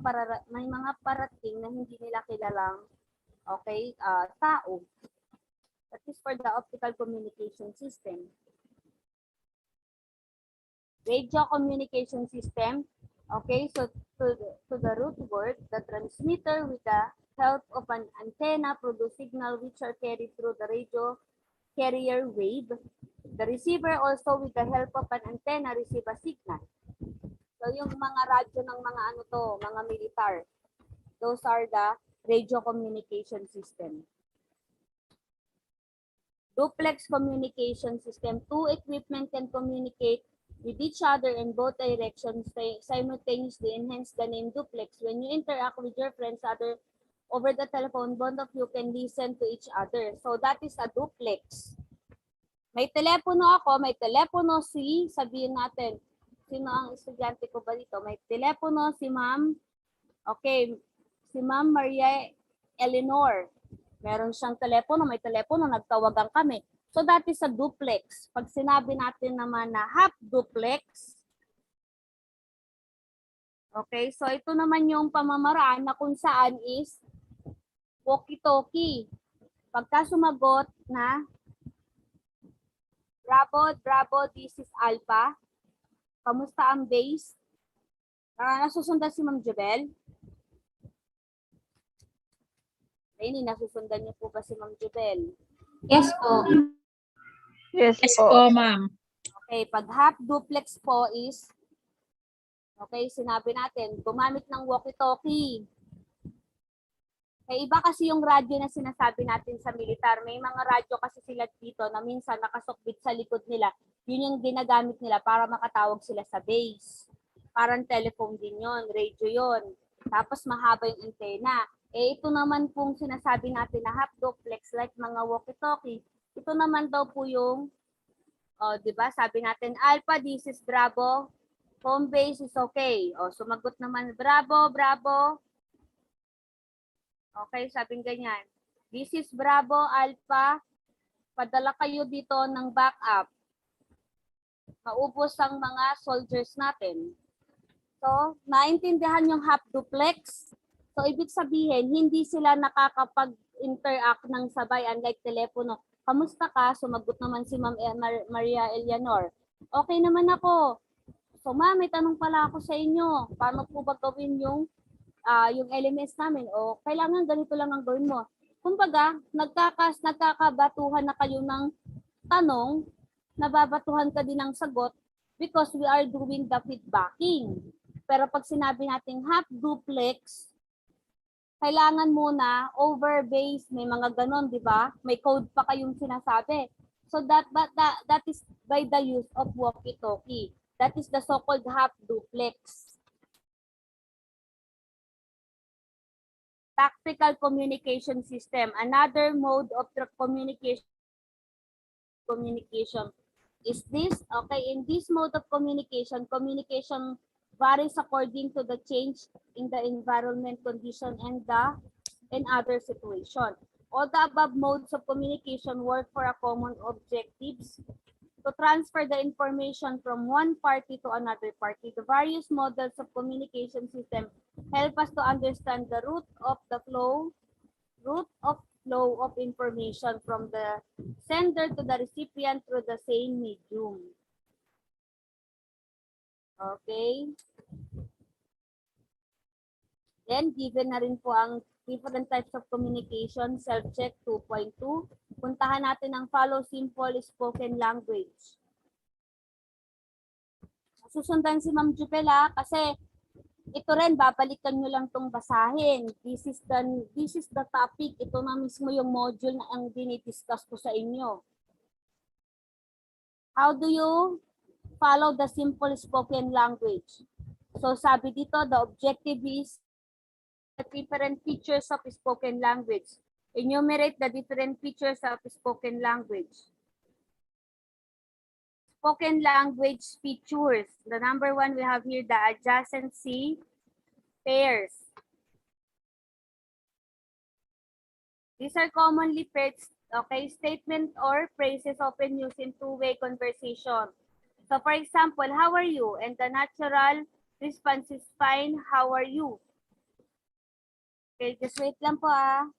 A: parating na hindi nila kilalang tao. That is for the optical communication system. Radio communication system. Okay, so to the root word, the transmitter with the help of an antenna produce signal which are carried through the radio carrier wave. The receiver also with the help of an antenna receive a signal. So yung mga radyo ng mga militar. Those are the radio communication system. Duplex communication system. Two equipment can communicate with each other in both directions simultaneously, hence the name duplex. When you interact with your friends over the telephone, both of you can listen to each other. So that is a duplex. May telepono ako, may telepono sabihin natin, sino ang estudyante ko ba dito? May telepono si Ma'am, okay, si Ma'am Maria Eleanor. Meron siyang telepono, may telepono, nagtawagan kami. So that is a duplex. Pag sinabi natin naman na half duplex, okay, so ito naman yung pamamaraan na kung saan is walkie-talkie. Pagka sumagot na Bravo, this is Alpha. Kamusta ang base? Nasusundan si Ma'am Jubel? Ayun, nasusundan niyo po ba si Ma'am Jubel?
G: Yes po.
D: Yes
H: Yes
D: po.
H: po, ma'am.
A: Okay, pag half duplex po is, okay, sinabi natin, gumamit ng walkie-talkie. Iba kasi yung radyo na sinasabi natin sa militar. May mga radyo kasi sila dito na minsan nakasukbit sa likod nila. Yun yung ginagamit nila para makatawag sila sa base. Parang telephone din yon, radio yon. Tapos mahaba yung antena. Ito naman pong sinasabi natin na half duplex like mga walkie-talkie. Ito naman daw po yung, di ba? Sabi natin, Alpha, this is Bravo. Home base is okay. Sumagot naman, Bravo. Okay, sabing ganyan. This is Bravo, Alpha. Padala kayo dito ng backup. Maubos ang mga soldiers natin. So, naintindihan yung half duplex. So, ibig sabihin, hindi sila nakakapag-interact ng sabay unlike telepono. Kamusta ka? Sumagot naman si Ma'am Maria Eleanor. Okay naman ako. So, ma'am, may tanong pala ako sa inyo. Paano po ba gawin yung LMS namin? O kailangan ganito lang ang gawin mo. Kumbaga, nagkakabatuhan na kayo ng tanong, nababatuhan ka din ng sagot because we are doing the feedbacking. Pero pag sinabi natin half duplex, kailangan muna over base, may mga ganon, di ba? May code pa kayong sinasabi. So that is by the use of walkie-talkie. That is the so-called half duplex. Tactical communication system. Another mode of communication is this. Okay, in this mode of communication varies according to the change in the environment condition and other situation. All the above modes of communication work for a common objectives to transfer the information from one party to another party. The various models of communication system help us to understand the route of flow of information from the sender to the recipient through the same medium. Okay. Then, given na rin po ang different types of communication, self-check 2.2. Puntahan natin ang follow simple spoken language. Susundan si Ma'am Jupela kasi ito rin, babalikan nyo lang tong basahin. This is the topic. Ito na mismo yung module na ang dinidiscuss ko sa inyo. How do you follow the simple spoken language? So sabi dito, the objective is the different features of spoken language. Enumerate the different features of spoken language. Spoken language features. The number one we have here, the adjacency pairs. These are commonly paired, okay, statement or phrases often used in two-way conversation. So for example, how are you? And the natural response is fine, how are you? Okay, just wait lang po ah.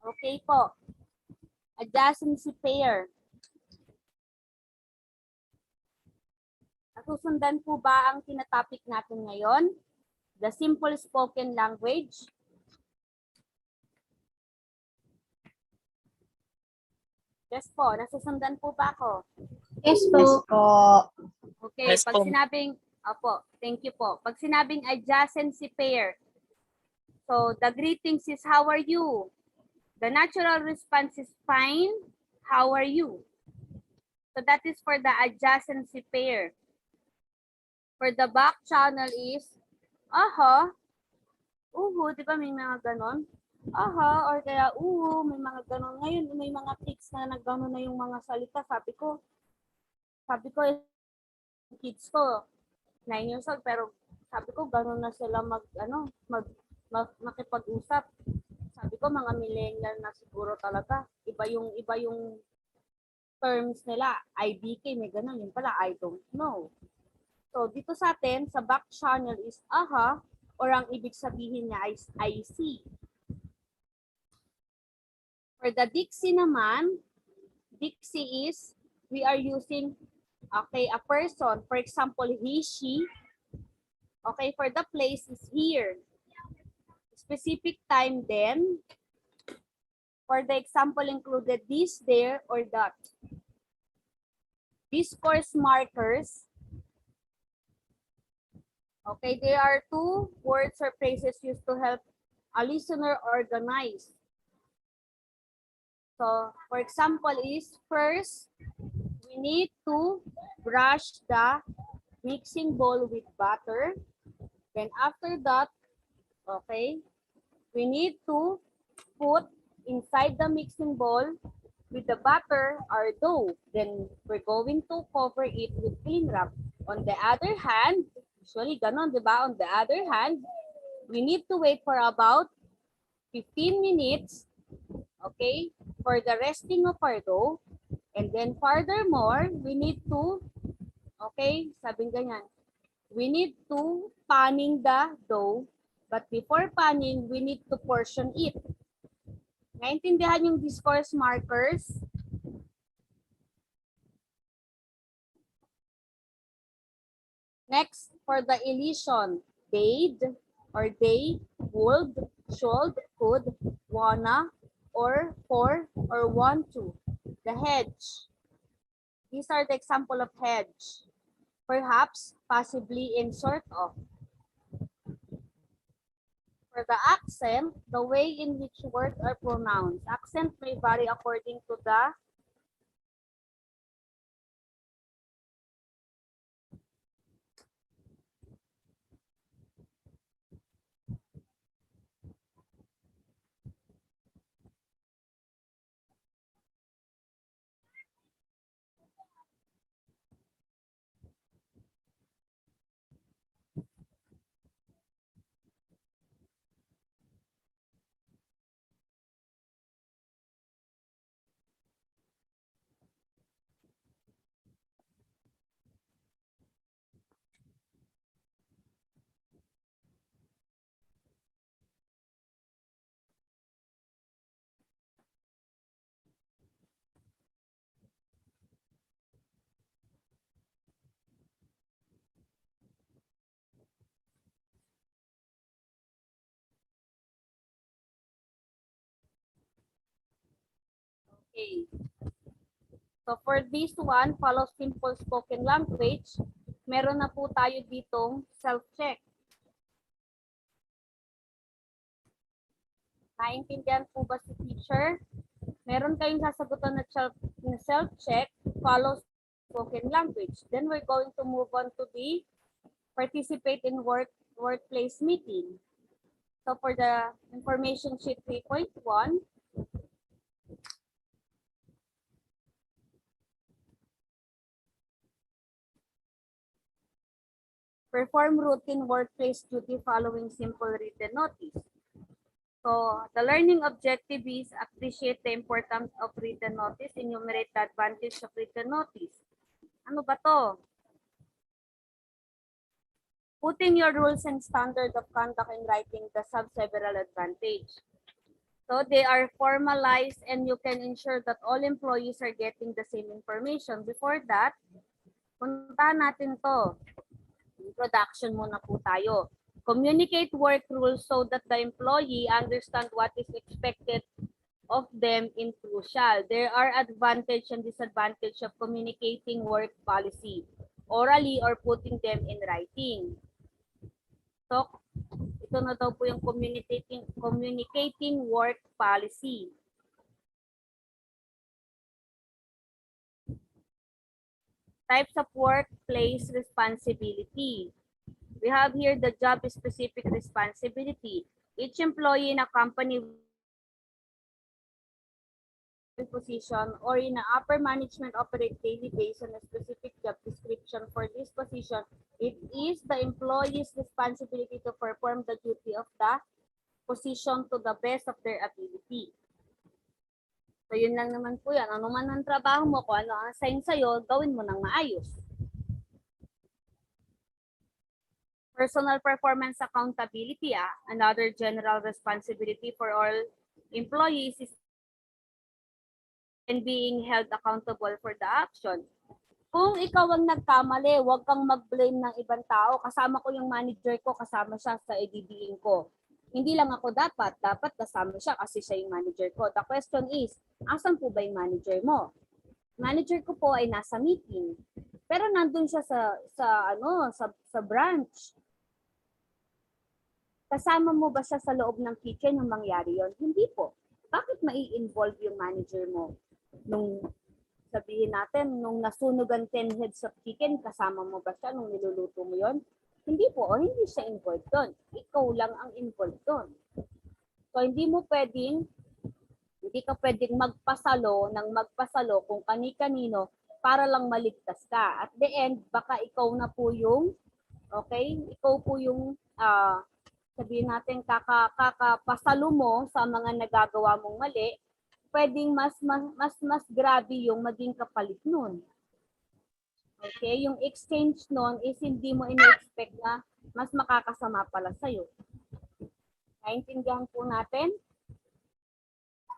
A: Okay po. Adjacency pair. Nasusundan po ba ang tinatopic natin ngayon? The simple spoken language. Yes po, nasusundan po ba ako?
C: Yes
G: Yes
C: po.
G: po.
A: Okay,
I: Yes
A: pag
I: po.
A: sinabing, opo, thank you po. Pag sinabing adjacency pair, so the greetings is how are you? The natural response is fine, how are you? So that is for the adjacency pair. For the back channel is, aha, di ba may mga ganon? Aha, or kaya may mga ganon. Ngayon, may mga tics na nagganon na yung mga salita. Sabi ko, kids ko, 9 years old, pero sabi ko, ganon na sila makipag-usap. Sabi ko, mga millennial na siguro talaga. Iba yung terms nila. IBK, may ganon. Yun pala, I don't know. So, dito sa atin, sa back channel is aha, or ang ibig sabihin niya is I see. For the Dixie naman, Dixie is, we are using, okay, a person. For example, he, she. Okay, for the place is here. Specific time then. For the example included this, there, or that. Discourse markers. Okay, there are two words or phrases used to help a listener organize. So, for example is, first, we need to brush the mixing bowl with butter. Then after that, okay, we need to put inside the mixing bowl with the butter our dough. Then we're going to cover it with cling wrap. On the other hand, usually ganon, di ba? On the other hand, we need to wait for about 15 minutes, okay, for the resting of our dough. And then furthermore, we need to, okay, sabing ganyan, we need to panning the dough. But before panning, we need to portion it. Naintindihan yung discourse markers? Next, for the elision, they'd, or they, would, should, could, wanna, or for, or want to. The hedge. These are the example of hedge. Perhaps, possibly, and sort of. For the accent, the way in which words are pronounced. Accent may vary according to the okay. So for this one, follow simple spoken language, meron na po tayo ditong self-check. Naintindihan po ba si teacher? Meron kayong sasagutan na self-check, follow spoken language. Then we're going to move on to the participate in workplace meeting. So for the information sheet 3.1, perform routine workplace duty following simple written notice. So, the learning objective is appreciate the importance of written notice, enumerate the advantage of written notice. Ano ba to? Putting your rules and standard of conduct in writing the several advantage. So they are formalized and you can ensure that all employees are getting the same information. Before that, puntahan natin to. Introduction muna po tayo. Communicate work rules so that the employee understand what is expected of them in crucial. There are advantage and disadvantage of communicating work policy, orally or putting them in writing. So, ito na daw po yung communicating work policy. Types of workplace responsibility. We have here the job-specific responsibility. Each employee in a company position or in an upper management operate daily based on a specific job description. For this position, it is the employee's responsibility to perform the duty of the position to the best of their ability. So yun lang naman po yan. Ano man ang trabaho mo, kung ano ang assign sa'yo, gawin mo ng maayos. Personal performance accountability, another general responsibility for all employees is and being held accountable for the action. Kung ikaw ang nagkamali, huwag kang mag-blame ng ibang tao. Kasama ko yung manager ko, kasama siya sa EDBing ko. Hindi lang ako dapat kasama siya kasi siya yung manager ko. The question is, asan po ba yung manager mo? Manager ko po ay nasa meeting. Pero nandun siya sa branch. Kasama mo ba siya sa loob ng kitchen nung mangyari yon? Hindi po. Bakit mai-involve yung manager mo? Nung sabihin natin, nung nasunugan 10 heads of chicken, kasama mo ba siya nung niluluto mo yon? Hindi po, o hindi siya involved doon. Ikaw lang ang involved doon. So, hindi ka pwedeng magpasalo kung kani-kanino para lang maligtas ka. At the end, baka ikaw na po yung, ikaw po yung, sabihin natin, kakapasalo mo sa mga nagagawa mong mali, pwedeng mas grabe yung maging kapalit nun. Okay, yung exchange nun is hindi mo in-expect na mas makakasama pala sa'yo. Naintindihan po natin?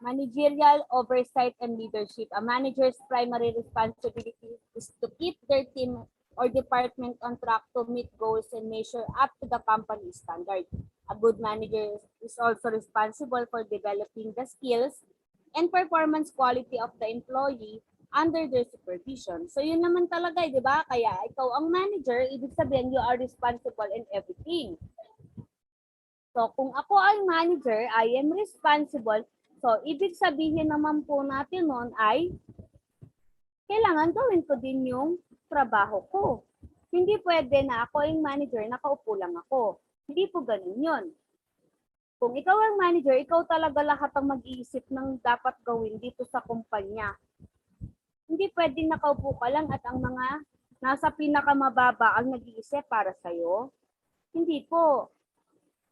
A: Managerial oversight and leadership. A manager's primary responsibility is to keep their team or department on track to meet goals and measure up to the company standard. A good manager is also responsible for developing the skills and performance quality of the employee under their supervision. So yun naman talaga, di ba? Kaya ikaw ang manager, ibig sabihin you are responsible in everything. So kung ako ang manager, I am responsible. So ibig sabihin naman po natin noon ay kailangan gawin ko din yung trabaho ko. Hindi pwede na ako yung manager, nakaupo lang ako. Hindi po ganun yun. Kung ikaw ang manager, ikaw talaga lahat ang mag-iisip ng dapat gawin dito sa kumpanya. Hindi pwedeng nakaupo ka lang at ang mga nasa pinakamababa ang nag-iisip para sa'yo. Hindi po.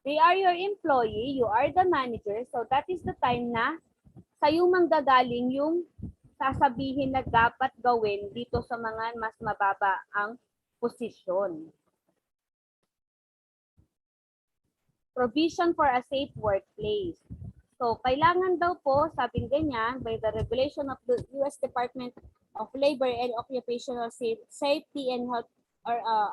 A: They are your employee, you are the manager, so that is the time na sa'yo manggagaling yung sasabihin na dapat gawin dito sa mga mas mababa ang posisyon. Provision for a safe workplace. So, kailangan daw po, sabing ganyan, by the regulation of the U.S. Department of Labor and Occupational Safety and Health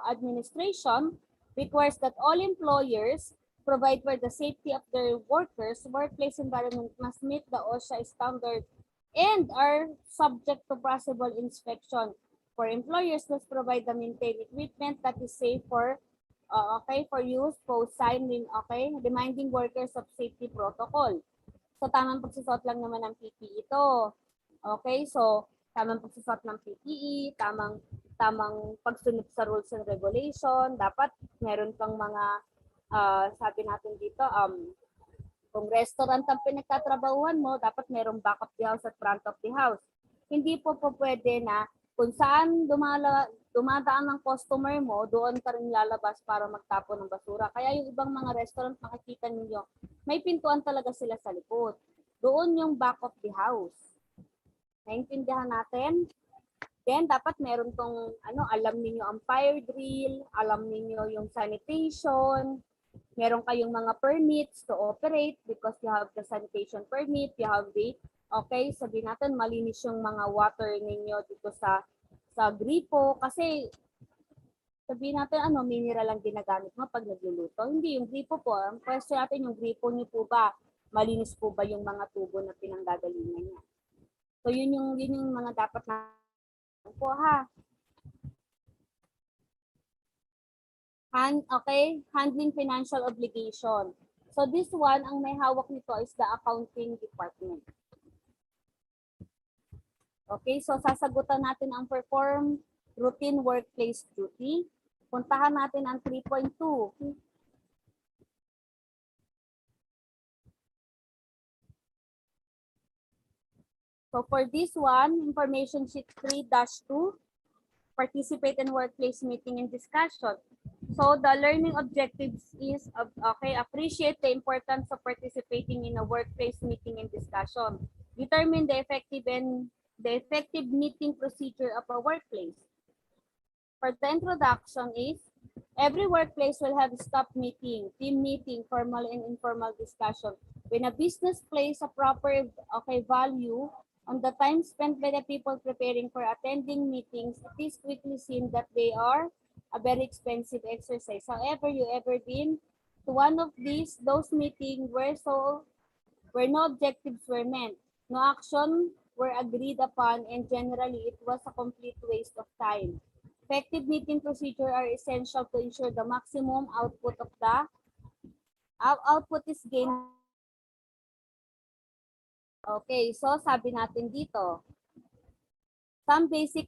A: Administration, requires that all employers provide for the safety of their workers. Workplace environment must meet the OSHA standard and are subject to possible inspection. For employers, must provide the maintained equipment that is safe for for use, post sign, reminding workers of safety protocol. So, tamang pagsusot lang naman ng PPE ito. Okay, so, tamang pagsusot ng PPE, tamang pagsunod sa rules and regulation. Dapat meron kang mga, sabi natin dito, kung restaurant ang pinagtatrabahuhan mo, dapat merong back of the house at front of the house. Hindi po pwede na kung saan dumadaan ng customer mo, doon ka rin lalabas para magtapon ng basura. Kaya yung ibang mga restaurant, makikita ninyo, may pintuan talaga sila sa likod. Doon yung back of the house. Naintindihan natin? Then, dapat meron tong, alam ninyo ang fire drill, alam ninyo yung sanitation, Meron kayong mga permits to operate because you have the sanitation permit, you have the, okay, sabihin natin malinis yung mga water ninyo dito sa gripo kasi sabihin natin mineral lang ginagamit mo pag nagluluto. Hindi, yung gripo po, ang question natin yung gripo niyo po ba, malinis po ba yung mga tubo na pinanggagalingan niya. So yun yung mga dapat na po ha. Handling financial obligation. So this one, ang may hawak nito is the accounting department. Okay, so sasagutan natin ang perform routine workplace duty. Puntahan natin ang 3.2. So for this one, information sheet 3-2, participate in workplace meeting and discussion. So the learning objectives is, appreciate the importance of participating in a workplace meeting and discussion. Determine the effective meeting procedure of a workplace. For the introduction is, every workplace will have staff meeting, team meeting, formal and informal discussion. When a business places a proper value on the time spent by the people preparing for attending meetings, it is quickly seen that they are a very expensive exercise. However, you ever been to one of those meetings where no objectives were meant, no action were agreed upon, and generally it was a complete waste of time. Effective meeting procedures are essential to ensure the maximum output of the output is gained. Okay, so sabi natin dito, some basic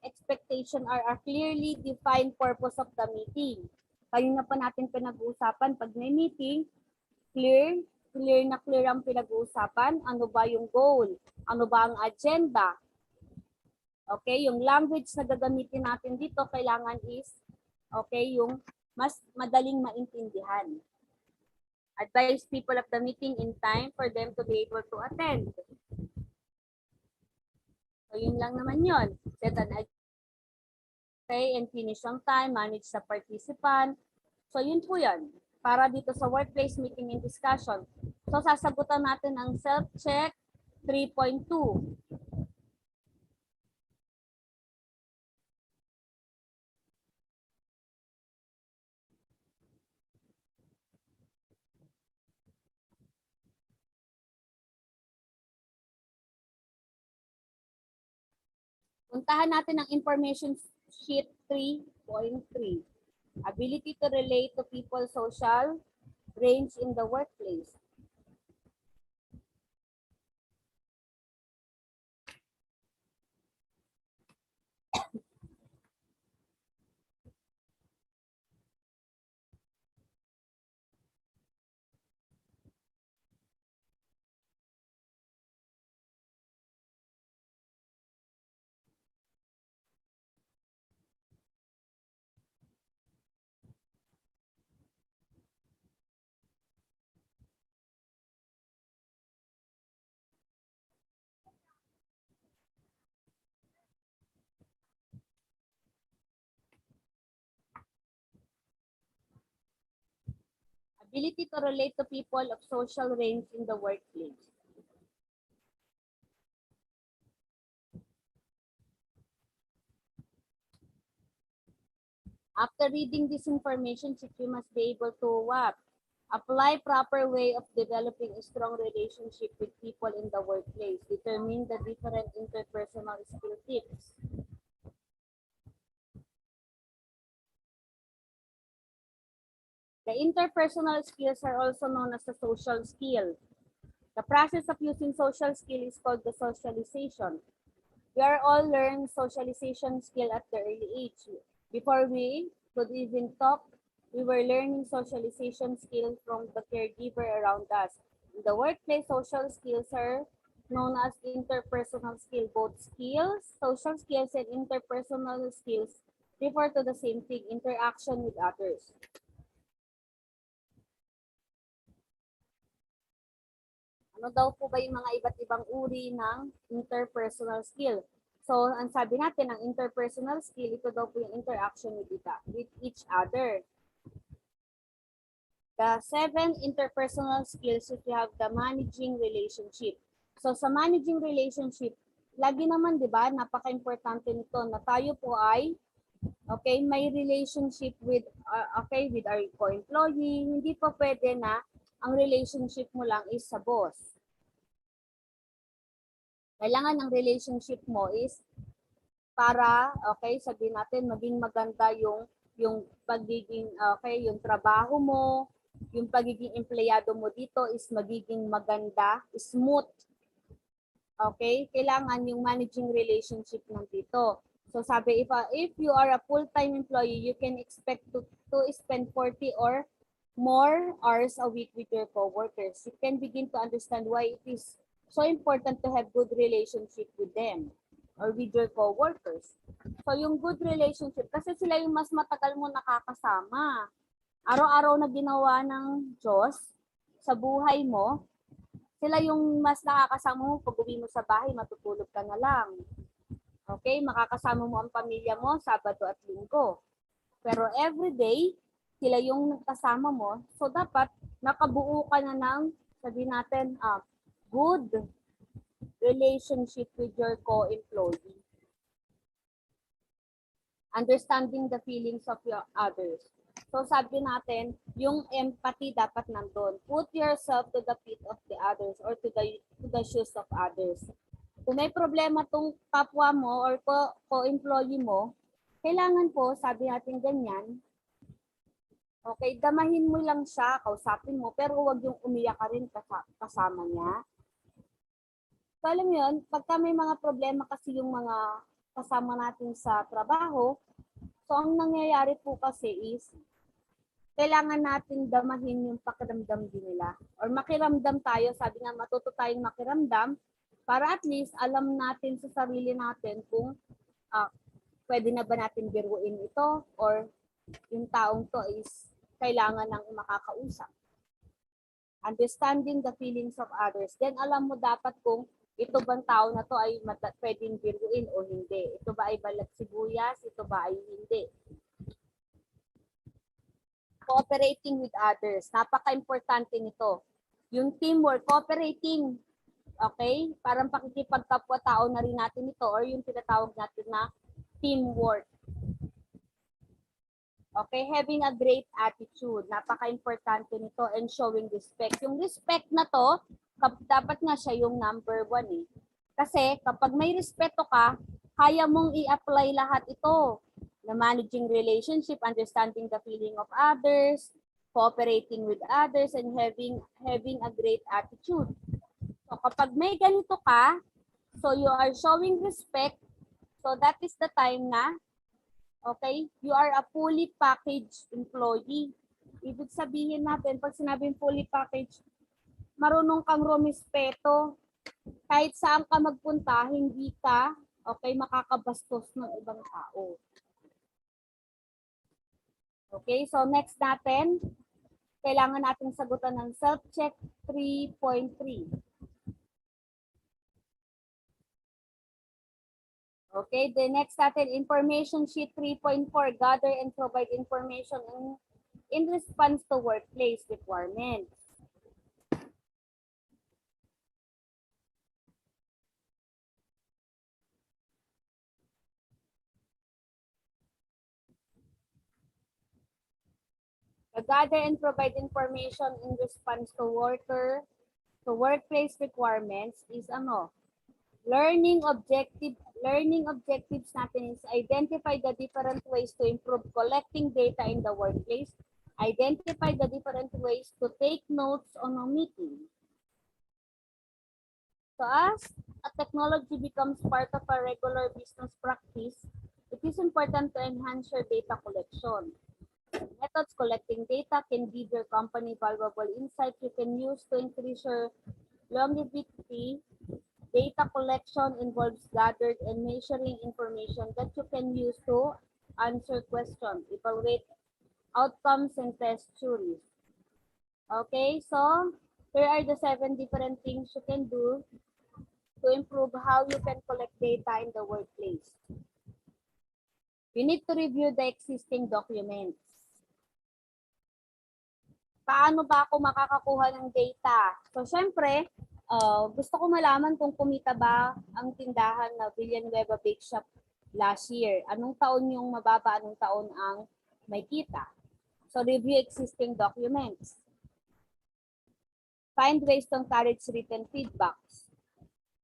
A: expectation are a clearly defined purpose of the meeting. Kanina pa natin pinag-uusapan, pag may meeting, clear ang pinag-uusapan, ano ba yung goal, ano ba ang agenda. Okay, yung language na gagamitin natin dito kailangan is yung mas madaling maintindihan. Advise people of the meeting in time for them to be able to attend. So yun lang naman yun. Set an and finish on time, manage the participant. So yun po yun. Para dito sa workplace meeting and discussion. So sasagutan natin ang self-check 3.2. Puntahan natin ang information sheet 3.3. Ability to relate to people's social range in the workplace. Ability to relate to people of social range in the workplace. After reading this information, you must be able to apply proper way of developing a strong relationship with people in the workplace. Determine the different interpersonal skill tips. The interpersonal skills are also known as the social skill. The process of using social skill is called the socialization. We are all learn socialization skill at the early age. Before we could even talk, we were learning socialization skills from the caregiver around us. In the workplace, social skills are known as interpersonal skill. Both skills, social skills and interpersonal skills refer to the same thing, interaction with others. Ano daw po ba yung mga iba't ibang uri ng interpersonal skill? So, ang sabi natin, ang interpersonal skill, ito daw po yung interaction with each other. The 7 interpersonal skills if you have the managing relationship. So sa managing relationship, lagi naman 'di ba, napaka-importante nito na tayo po ay okay, may relationship with with our co-employee. Hindi pa pwede na ang relationship mo lang is sa boss. Kailangan ang relationship mo is para sabihin natin maging maganda yung pagiging yung trabaho mo, yung pagiging empleyado mo dito is magiging maganda, smooth. Okay? Kailangan yung managing relationship nandito. So sabi, if you are a full-time employee, you can expect to spend 40 or more hours a week with your coworkers. You can begin to understand why it is so important to have good relationship with them or with your coworkers. So yung good relationship, kasi sila yung mas matagal mo nakakasama. Araw-araw na ginawa ng Diyos sa buhay mo, sila yung mas nakakasama mo pag uwi mo sa bahay, matutulog ka na lang. Okay, makakasama mo ang pamilya mo Sabado at Linggo. Pero everyday, sila yung kasama mo. So dapat nakabuo ka na ng, sabihin natin, good relationship with your co-employee. Understanding the feelings of your others. So sabi natin, yung empathy dapat nandun. Put yourself to the feet of the others or to the shoes of others. Kung may problema tong kapwa mo or co-employee mo, kailangan po, sabi natin ganyan, okay, damahin mo lang siya, kausapin mo, pero huwag yung umiyak ka rin kasama niya. So alam mo yun, pagka may mga problema kasi yung mga kasama natin sa trabaho, so ang nangyayari po kasi is, kailangan natin damahin yung pakiramdam din nila. Or makiramdam tayo, sabi nga matuto tayong makiramdam, para at least alam natin sa sarili natin kung pwede na ba natin biruin ito or yung taong to is kailangan ng makakausap. Understanding the feelings of others. Then alam mo dapat kung ito bang tao na to ay pwedeng biruin o hindi. Ito ba ay balat sibuyas? Ito ba ay hindi? Cooperating with others. Napaka-importante nito. Yung teamwork, cooperating. Okay? Parang pakikipagkapwa-tao na rin natin ito or yung tinatawag natin na teamwork. Okay? Having a great attitude. Napaka-importante nito and showing respect. Yung respect na to, dapat nga siya yung number 1 eh. Kasi kapag may respeto ka, kaya mong i-apply lahat ito. Na managing relationship, understanding the feeling of others, cooperating with others, and having a great attitude. So kapag may ganito ka, so you are showing respect, so that is the time na, okay, you are a fully packaged employee. Ibig sabihin natin, pag sinabing fully packaged, marunong kang rumispeto. Kahit saan ka magpunta, hindi ka, okay, makakabastos ng ibang tao. Okay, so next natin, kailangan natin sagutan ng self-check 3.3. Okay, the next natin, information sheet 3.4, gather and provide information in response to workplace requirements. Gather and provide information in response to workplace requirements is ano? Learning objectives natin is identify the different ways to improve collecting data in the workplace. Identify the different ways to take notes on a meeting. So as a technology becomes part of a regular business practice, it is important to enhance your data collection. Methods collecting data can give your company valuable insights you can use to increase your longevity. Data collection involves gathered and measuring information that you can use to answer questions, evaluate outcomes, and test theories. Okay, so here are the 7 different things you can do to improve how you can collect data in the workplace. You need to review the existing documents. Paano ba ako makakakuha ng data? So, syempre, gusto ko malaman kung kumita ba ang tindahan na Villanueva Bake Shop last year. Anong taon yung mababa, anong taon ang may kita? So, review existing documents. Find ways to encourage written feedbacks.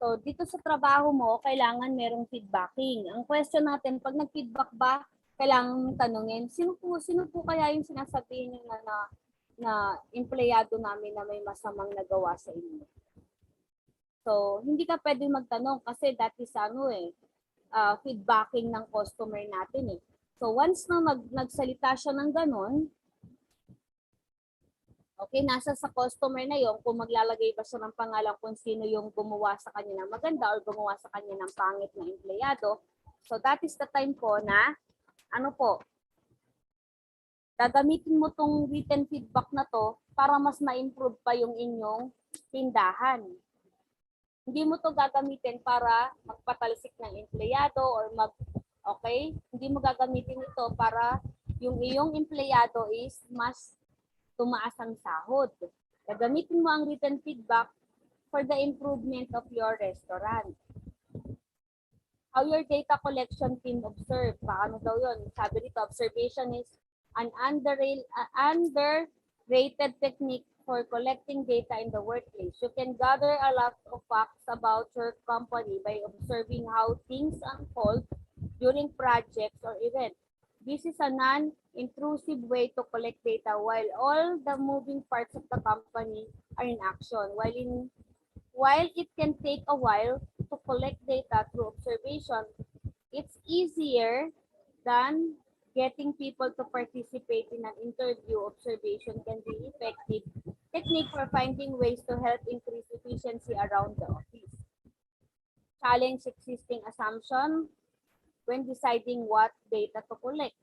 A: So, dito sa trabaho mo, kailangan merong feedbacking. Ang question natin, pag nag-feedback ba, kailangan tanungin, sino po kaya yung sinasabihin nyo na empleyado namin na may masamang nagawa sa inyo? So, hindi ka pwede magtanong kasi that is feedbacking ng customer natin eh. So, once na nagsalita siya ng ganun, okay, nasa sa customer na yon kung maglalagay ba siya ng pangalan kung sino yung gumawa sa kanya ng maganda or gumawa sa kanya ng pangit na empleyado. So that is the time po na, gagamitin mo tong written feedback na to para mas ma-improve pa yung inyong tindahan. Hindi mo to gagamitin para magpatalsik ng empleyado or hindi mo gagamitin ito para yung iyong empleyado is mas tumaas ang sahod. Gagamitin mo ang written feedback for the improvement of your restaurant. How your data collection team observe. Paano daw yun? Sabi dito, observation is an underrated technique for collecting data in the workplace. You can gather a lot of facts about your company by observing how things unfold during projects or events. This is a non-intrusive way to collect data while all the moving parts of the company are in action. While it can take a while to collect data through observation, it's easier than getting people to participate in an interview. Observation can be effective technique for finding ways to help increase efficiency around the office. Challenge existing assumption when deciding what data to collect.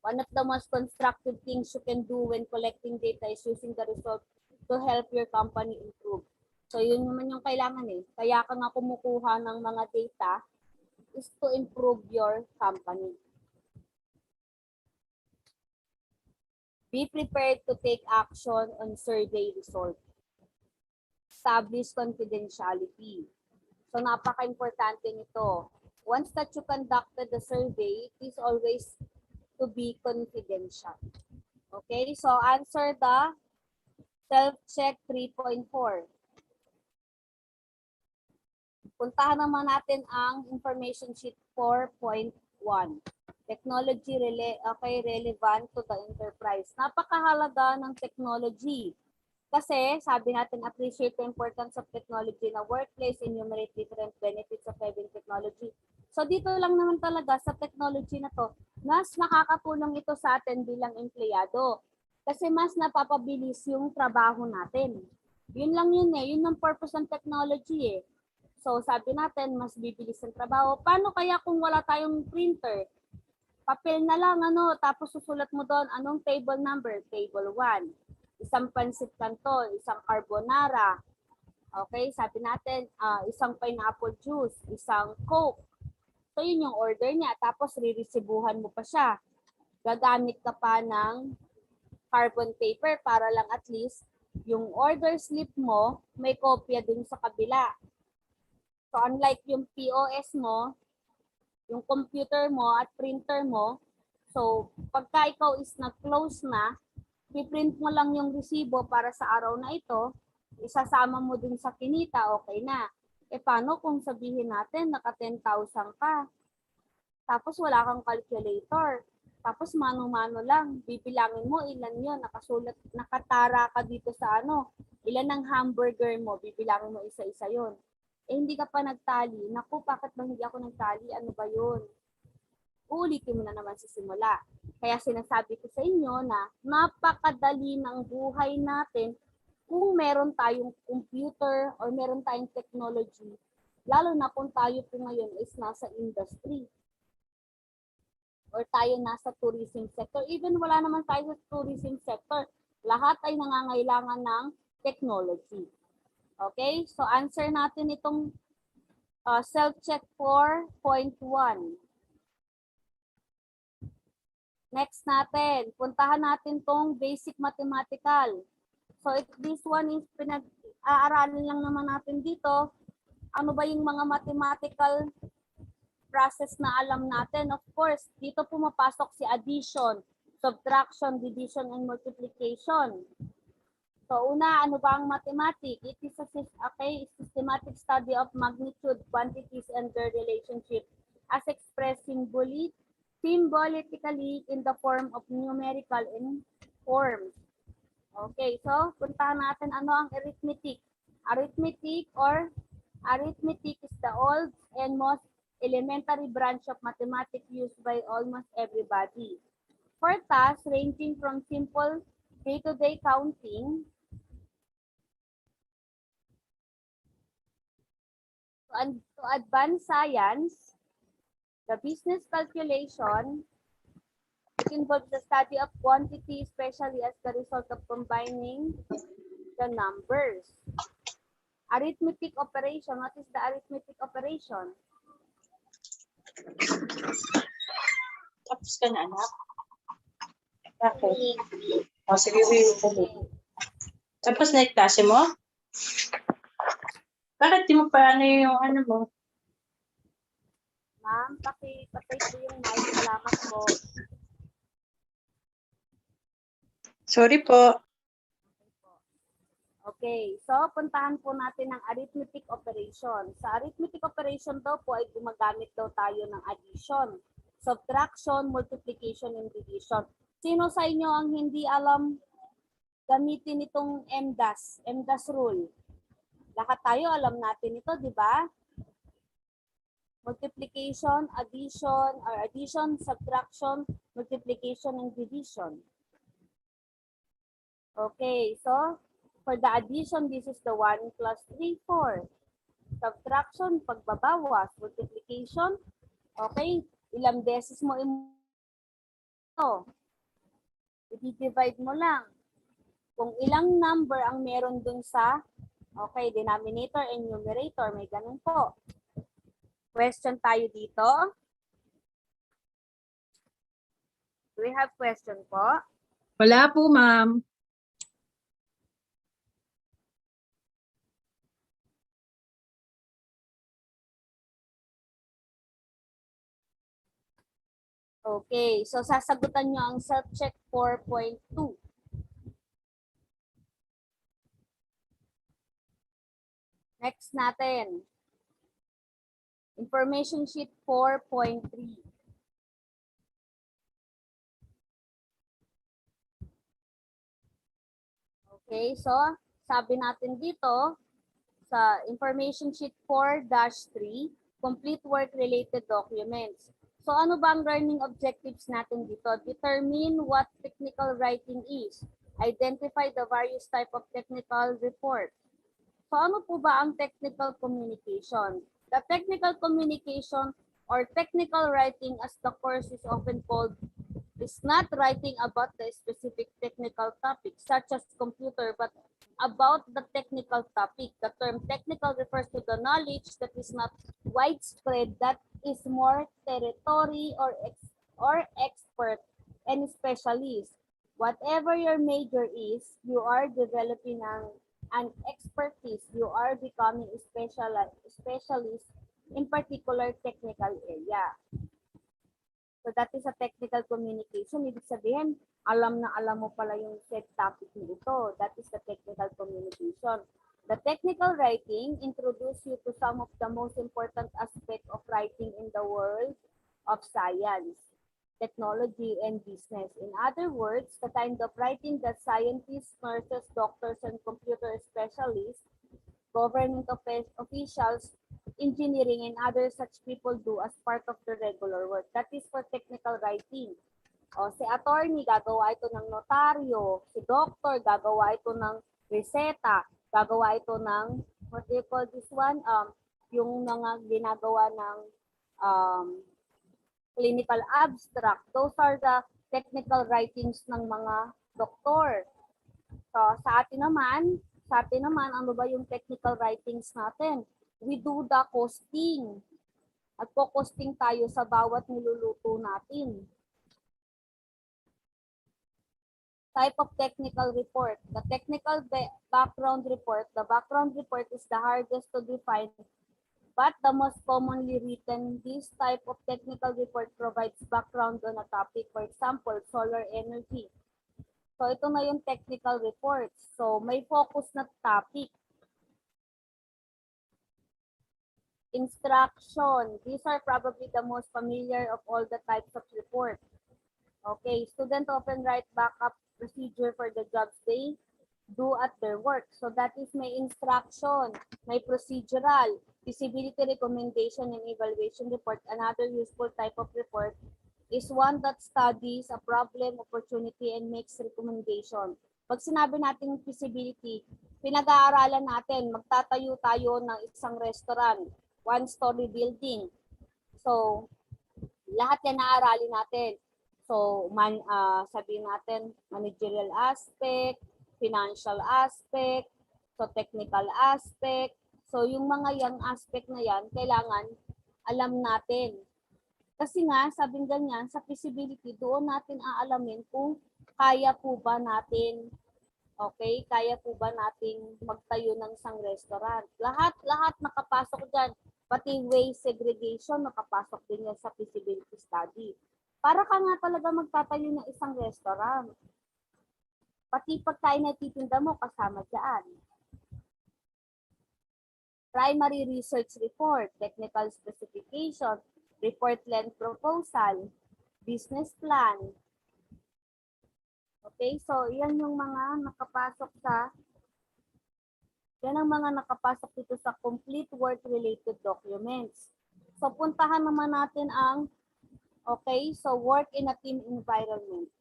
A: One of the most constructive things you can do when collecting data is using the result to help your company improve. So yun naman yung kailangan eh. Kaya ka nga kumukuha ng mga data is to improve your company. Be prepared to take action on survey result. Establish confidentiality. So napaka-importante nito. Once that you conducted the survey, it is always to be confidential. Okay, so answer the self-check 3.4. Puntahan naman natin ang information sheet 4.1. Technology relevant to the enterprise. Napakahalaga ng technology. Kasi sabi natin, appreciate the importance of technology in a workplace, enumerate different benefits of having technology. So dito lang naman talaga sa technology na to, mas nakakatulong ito sa atin bilang empleyado. Kasi mas napapabilis yung trabaho natin. Yun lang yun eh. Yun ang purpose ng technology eh. So sabi natin, mas bibilis ang trabaho. Paano kaya kung wala tayong printer? Papel na lang, tapos susulat mo doon, anong table number? Table 1. Isang pansit canton, isang carbonara. Okay, sabi natin, isang pineapple juice, isang Coke. So yun yung order niya. Tapos riresibuhan mo pa siya. Gagamit ka pa ng carbon paper para lang at least yung order slip mo may kopya dun sa kabila. So unlike yung POS mo, yung computer mo at printer mo, so pagka ikaw is nag-close na, i-print mo lang yung resibo para sa araw na ito, isasama mo dun sa kinita, okay na. E paano kung sabihin natin naka 10,000 ka, tapos wala kang calculator, tapos mano-mano lang, bibilangin mo ilan yun, nakasulat, nakatara ka dito sa ilan ang hamburger mo, bibilangin mo isa-isa yun. Eh hindi ka pa nagtali, naku, bakit ba hindi ako nagtali, ano ba yun? Uulitin mo na naman sa simula. Kaya sinasabi ko sa inyo na napakadali ng buhay natin kung meron tayong computer or meron tayong technology, lalo na kung tayo po ngayon is nasa industry or tayo nasa tourism sector. Even wala naman tayo sa tourism sector, lahat ay nangangailangan ng technology. Okay? So answer natin itong self-check 4.1. Next natin, puntahan natin tong basic mathematical. So if this one is pinag-aaralin lang naman natin dito, ano ba yung mga mathematical process na alam natin? Of course, dito pumapasok si addition, subtraction, division, and multiplication. So una, ano ba ang mathematics? It is a systematic study of magnitude, quantities, and their relationship as expressed symbolically in the form of numerical forms. Okay, so puntahan natin ano ang arithmetic. Arithmetic is the old and most elementary branch of mathematics used by almost everybody. For tasks ranging from simple day-to-day counting to advanced science, the business calculation, it involves the study of quantity, especially as the result of combining the numbers. Arithmetic operation, what is the arithmetic operation?
I: Tapos ka na, anak. Bakit? O, sige, wait. Tapos na yung klase mo? Bakit di mo pa ano yung ano mo?
A: Ma'am, patay po yung mic. Salamat po.
I: Sorry po.
A: Okay, so puntahan po natin ang arithmetic operation. Sa arithmetic operation daw po ay gumagamit daw tayo ng addition, subtraction, multiplication, and division. Sino sa inyo ang hindi alam gamitin itong MDAS rule? Lahat tayo alam natin ito, di ba? Multiplication, addition, subtraction, multiplication, and division. Okay, so for the addition, this is the 1 plus 3, 4. Subtraction, pagbabawas. Multiplication, okay, ilang beses mo i-divide mo lang. Kung ilang number ang meron dun sa, okay, denominator and numerator, may ganun po. Question tayo dito. Do we have question po?
H: Wala po, ma'am.
A: Okay, so sasagutan nyo ang self-check 4.2. Next natin. Information sheet 4.3. Okay, so sabi natin dito sa information sheet 4-3, complete work-related documents. So ano ba ang learning objectives natin dito? Determine what technical writing is. Identify the various type of technical report. So ano po ba ang technical communication? The technical communication or technical writing, as the course is often called, is not writing about the specific technical topic such as computer, but about the technical topic. The term technical refers to the knowledge that is not widespread, that is more territory or expert and specialist. Whatever your major is, you are developing an expertise. You are becoming a specialist in particular technical area. So that is a technical communication. Ibig sabihin, alam na alam mo pala yung said topic nito. That is the technical communication. The technical writing introduces you to some of the most important aspects of writing in the world of science, technology, and business. In other words, the kind of writing that scientists, nurses, doctors, and computer specialists, government officials, engineering, and other such people do as part of the regular work. That is for technical writing. O, si attorney, gagawa ito ng notaryo. Si doctor, gagawa ito ng reseta. Gagawa ito ng, what do you call this one? Yung mga ginagawa ng clinical abstract. Those are the technical writings ng mga doktor. So, sa atin naman, ano ba yung technical writings natin? We do the costing. Nagpo-costing tayo sa bawat niluluto natin. Type of technical report. The technical background report. The background report is the hardest to define but the most commonly written. This type of technical report provides background on a topic. For example, solar energy. So ito na yung technical reports. So may focus na topic. Instruction. These are probably the most familiar of all the types of report. Okay, students often write backup procedure for the jobs they do at their work. So that is may instruction, may procedural, feasibility recommendation, and evaluation report. Another useful type of report is one that studies a problem, opportunity, and makes recommendation. Pag sinabi natin feasibility, pinag-aaralan natin, magtatayo tayo ng isang restaurant, one-story building. So, lahat yan naaralin natin. So, sabihin natin, managerial aspect, financial aspect, so technical aspect. So, yung mga yang aspect na yan, kailangan alam natin. Kasi nga, sabing ganyan, sa feasibility, doon natin aalamin kung kaya po ba natin, okay, kaya po ba natin magtayo ng isang restaurant. Lahat nakapasok dyan. Pati waste segregation, nakapasok din yan sa feasibility study. Para ka nga talaga magtatayo ng isang restaurant. Pati pagkain na titinda mo, kasama dyan. Primary research report, technical specification, report length proposal, business plan. Okay, so yan yung mga nakapasok sa yan ang mga nakapasok dito sa complete work-related documents. So, puntahan naman natin ang, okay, so work in a team environment.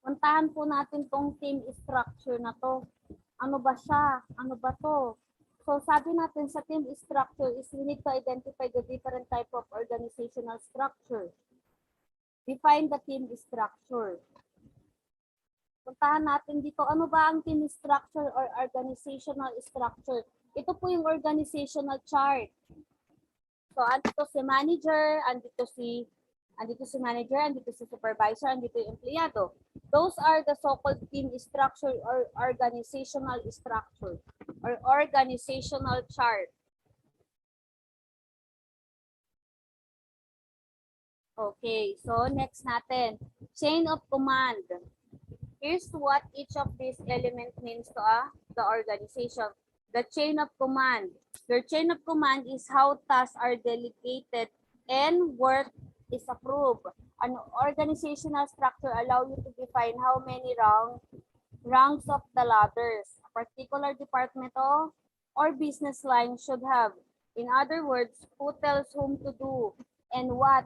A: Puntahan po natin tong team structure na to. Ano ba siya? Ano ba to? So sabi natin sa team structure is we need to identify the different type of organizational structure. Define the team structure. Puntahan natin dito, ano ba ang team structure or organizational structure? Ito po yung organizational chart. So andito si manager, andito si manager, andito si supervisor, andito yung empleyado. Those are the so-called team structure or organizational structure or organizational chart. Okay, so next natin, chain of command. Here's what each of these elements means to the organization. The chain of command. Your chain of command is how tasks are delegated and work is approved. An organizational structure allows you to define how many ranks of the ladders a particular department or business line should have. In other words, who tells whom to do and what.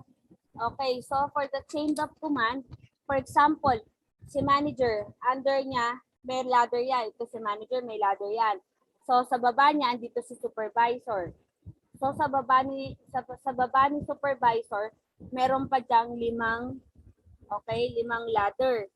A: Okay, so for the chain of command, for example, si manager, under niya, may ladder yan. Ito si manager, may ladder yan. So sa baba niya, andito si supervisor. So sa baba ni supervisor, meron pa diyang limang ladder.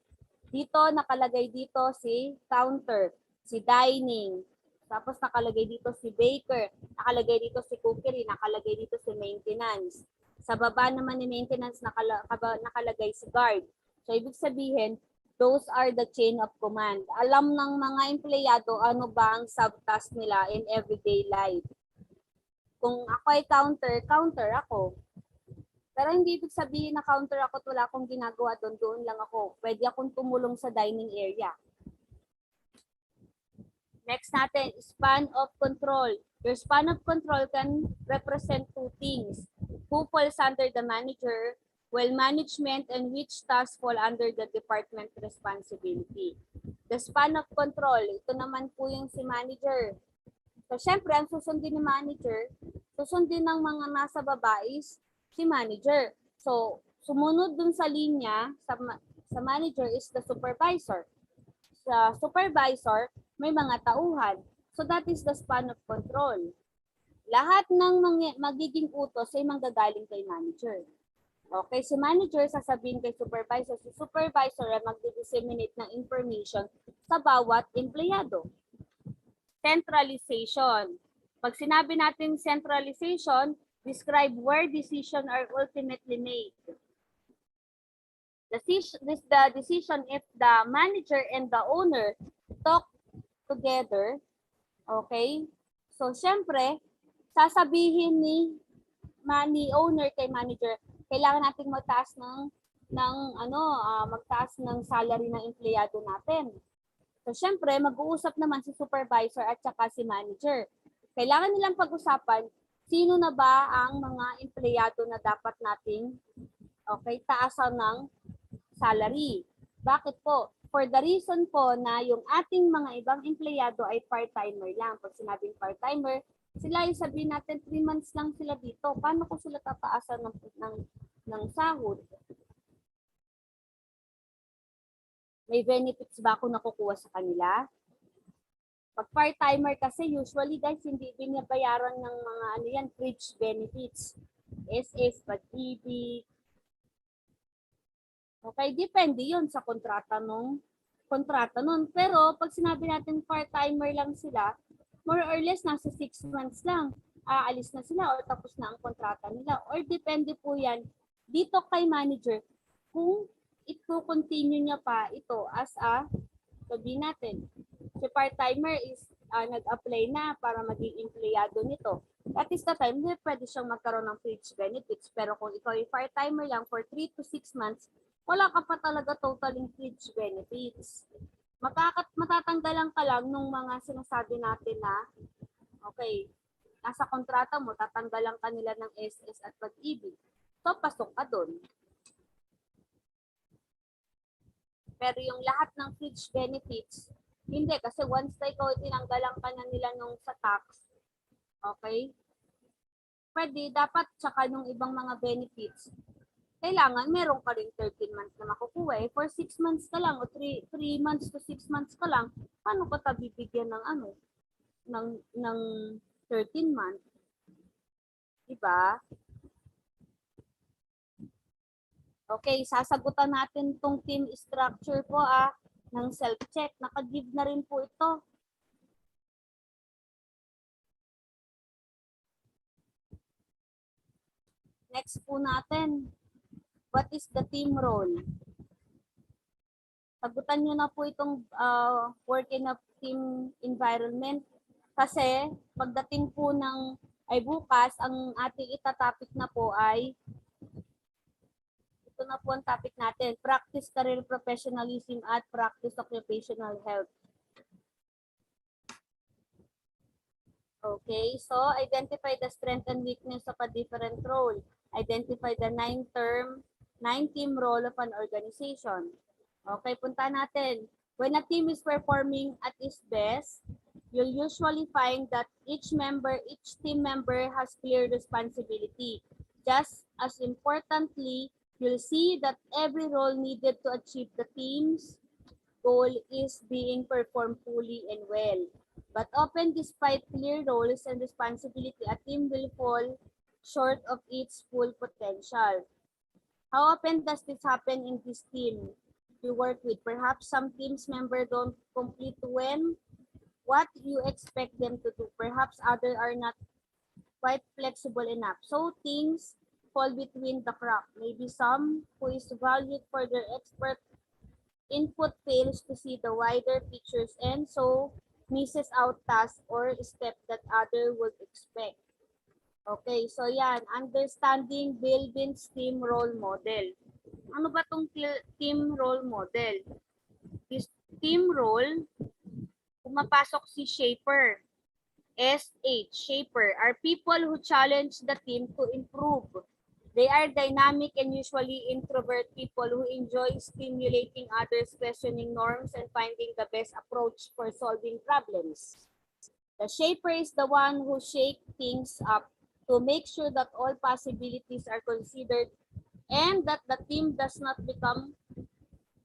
A: Dito, nakalagay dito si counter, si dining, tapos nakalagay dito si baker, nakalagay dito si cookery, nakalagay dito si maintenance. Sa baba naman ni maintenance, nakalagay si guard. So, ibig sabihin, those are the chain of command. Alam ng mga empleyado ano ba ang subtask nila in everyday life. Kung ako ay counter ako. Pero hindi ibig sabihin na counter ako at wala akong ginagawa doon lang ako. Pwede akong tumulong sa dining area. Next natin, span of control. Your span of control can represent two things. Who falls under the manager, while management and which tasks fall under the department responsibility. The span of control, ito naman po yung si manager. So, syempre, ang susundin ni manager, susundin ng mga nasa baba is si manager. So Sumunod dun sa linya, sa manager is the supervisor. Sa supervisor, may mga tauhan. So that is the span of control. Lahat ng magiging utos ay manggagaling kay manager. Okay, si manager sasabihin kay supervisor, si supervisor ay magdi-disseminate ng information sa bawat empleyado. Centralization. Pag sinabi natin centralization, describe where decisions are ultimately made. The decision if the manager and the owner talk together, okay? So, syempre, sasabihin ni owner kay manager, kailangan nating magtaas magtaas ng salary ng empleyado natin. So, syempre, mag-uusap naman si supervisor at saka si manager. Kailangan nilang pag-usapan, sino na ba ang mga empleyado na dapat nating taasan ng salary. Bakit po? For the reason po na yung ating mga ibang empleyado ay part-timer lang. Pag sinabing part-timer, sila yung sabihin natin 3 months lang sila dito. Paano ko sila tataasan ng sahod? May benefits ba ako nakukuha sa kanila? Pag part-timer kasi, usually guys, hindi binabayaran ng mga fringe benefits. SS, pag-ibig. Okay, depende yun sa kontrata nun. Pero pag sinabi natin part-timer lang sila, more or less nasa 6 months lang. Aalis na sila or tapos na ang kontrata nila. Or depende po yan dito kay manager kung ito-continue niya pa ito as sabihin natin, si part-timer is nag-apply na para maging empleyado nito. That is the time na pwede siyang magkaroon ng fringe benefits. Pero kung ikaw ay part-timer lang for 3 to 6 months, wala ka pa talaga totaling fringe benefits. Matatanggalan ka lang nung mga sinasabi natin na, okay, nasa kontrata mo, tatanggalan ka nila ng SS at pag-ibig. So, pasok ka doon. Pero yung lahat ng fringe benefits, hindi. Kasi once na ikaw tinanggalan ka na nila nung sa tax, okay, pwede, dapat tsaka nung ibang mga benefits, kailangan meron ka rin 13 months na makukuha. For 6 months ka lang o 3 months to 6 months ka lang, paano ka bibigyan ng 13 months? Diba? Okay, sasagutan natin tong team structure po ng self-check. Naka-give na rin po ito. Next po natin. What is the team role? Sagutan nyo na po itong work in a team environment. Kasi pagdating po ay bukas, ang ating itatopic na po ay, ito na po ang topic natin, practice career professionalism at practice occupational health. Okay, so identify the strength and weakness of a different role. Identify the 9-team role of an organization. Okay, punta natin. When a team is performing at its best, you'll usually find that each team member has clear responsibility. Just as importantly, you'll see that every role needed to achieve the team's goal is being performed fully and well. But often, despite clear roles and responsibility, a team will fall short of its full potential. How often does this happen in this team you work with? Perhaps some teams members don't complete what you expect them to do. Perhaps others are not quite flexible enough. So things fall between the cracks. Maybe some who is valued for their expert input fails to see the wider pictures and so misses out tasks or steps that others would expect. Okay, so yan, understanding Bilbin's team role model. Ano ba tong team role model? This team role, pumapasok si Shaper. SH, Shaper, are people who challenge the team to improve. They are dynamic and usually introvert people who enjoy stimulating others, questioning norms, and finding the best approach for solving problems. The Shaper is the one who shakes things up to make sure that all possibilities are considered and that the team does not become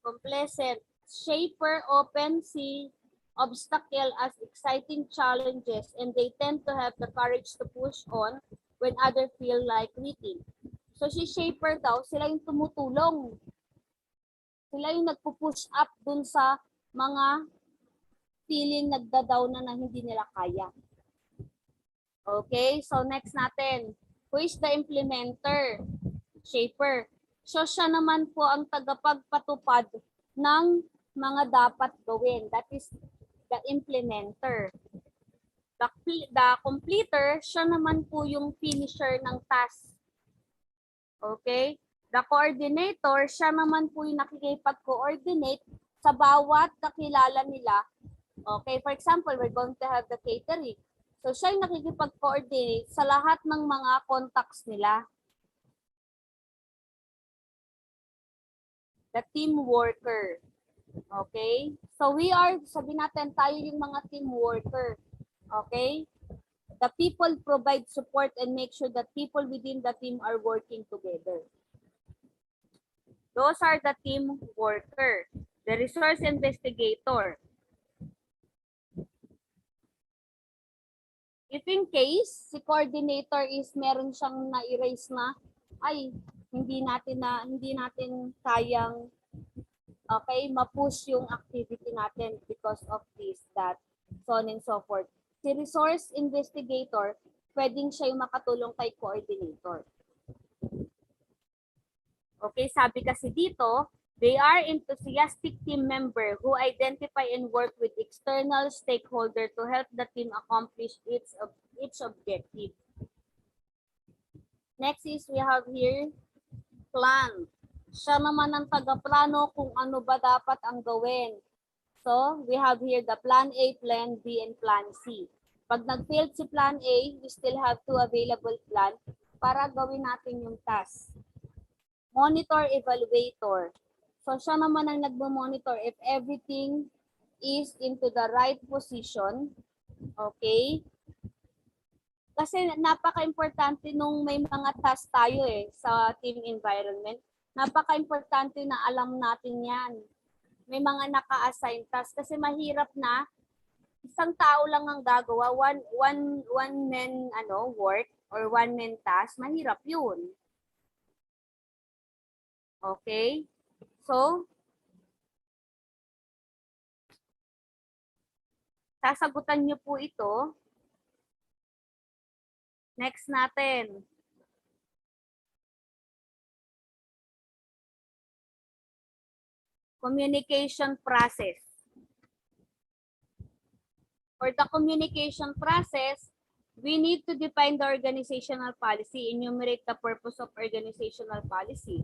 A: complacent. Shaper often see obstacle as exciting challenges and they tend to have the courage to push on when others feel like quitting. So si Shaper daw, sila yung tumutulong. Sila yung nagpo-push up dun sa mga feeling nagda-down na hindi nila kaya. Okay, so next natin. Who is the implementer? Shaper. So siya naman po ang tagapagpatupad ng mga dapat gawin. That is the implementer. The completer, siya naman po yung finisher ng task. Okay? The coordinator, siya naman po yung nakikipag-coordinate sa bawat kakilala nila. Okay, for example, we're going to have the catering. So siya yung nakikipag-coordinate sa lahat ng mga contacts nila. The team worker. Okay? So we are, sabi natin, tayo yung mga team worker. Okay? The people provide support and make sure that people within the team are working together. Those are the team worker. The resource investigator. If in case, si coordinator is meron siyang na-erase na, ay, hindi natin kayang ma-push yung activity natin because of this, that, so on and so forth. Si resource investigator, pwedeng siya yung makatulong kay coordinator. Okay, sabi kasi dito, they are enthusiastic team member who identify and work with external stakeholder to help the team accomplish its objective. Next is we have here plan. Siya naman ang taga-plano kung ano ba dapat ang gawin. So, we have here the plan A, plan B, and plan C. Pag nag-fail si plan A, we still have two available plan para gawin natin yung task. Monitor, evaluator. So, siya naman ang nagmo-monitor if everything is into the right position. Okay? Kasi napaka-importante nung may mga task tayo sa team environment. Napaka-importante na alam natin yan. May mga naka-assign task kasi mahirap na isang tao lang ang gagawa, one man work or one man task, mahirap yun. Okay? So, sasagutan niyo po ito. Next natin. Communication process. For the communication process, we need to define the organizational policy, enumerate the purpose of organizational policy.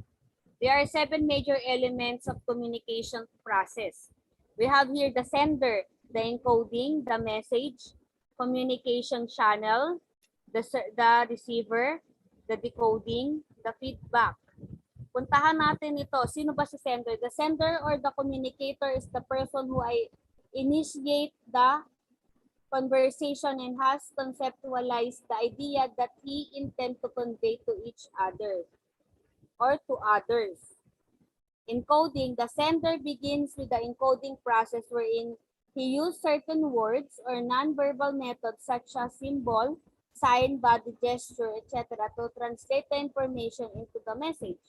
A: There are 7 major elements of communication process. We have here the sender, the encoding, the message, communication channel, the receiver, the decoding, the feedback. Puntahan natin ito. Sino ba si sender? The sender or the communicator is the person who initiate the conversation and has conceptualized the idea that he intends to convey to each other or to others. Encoding, the sender begins with the encoding process wherein he uses certain words or nonverbal methods such as symbol, sign, body gesture, etc. to translate the information into the message.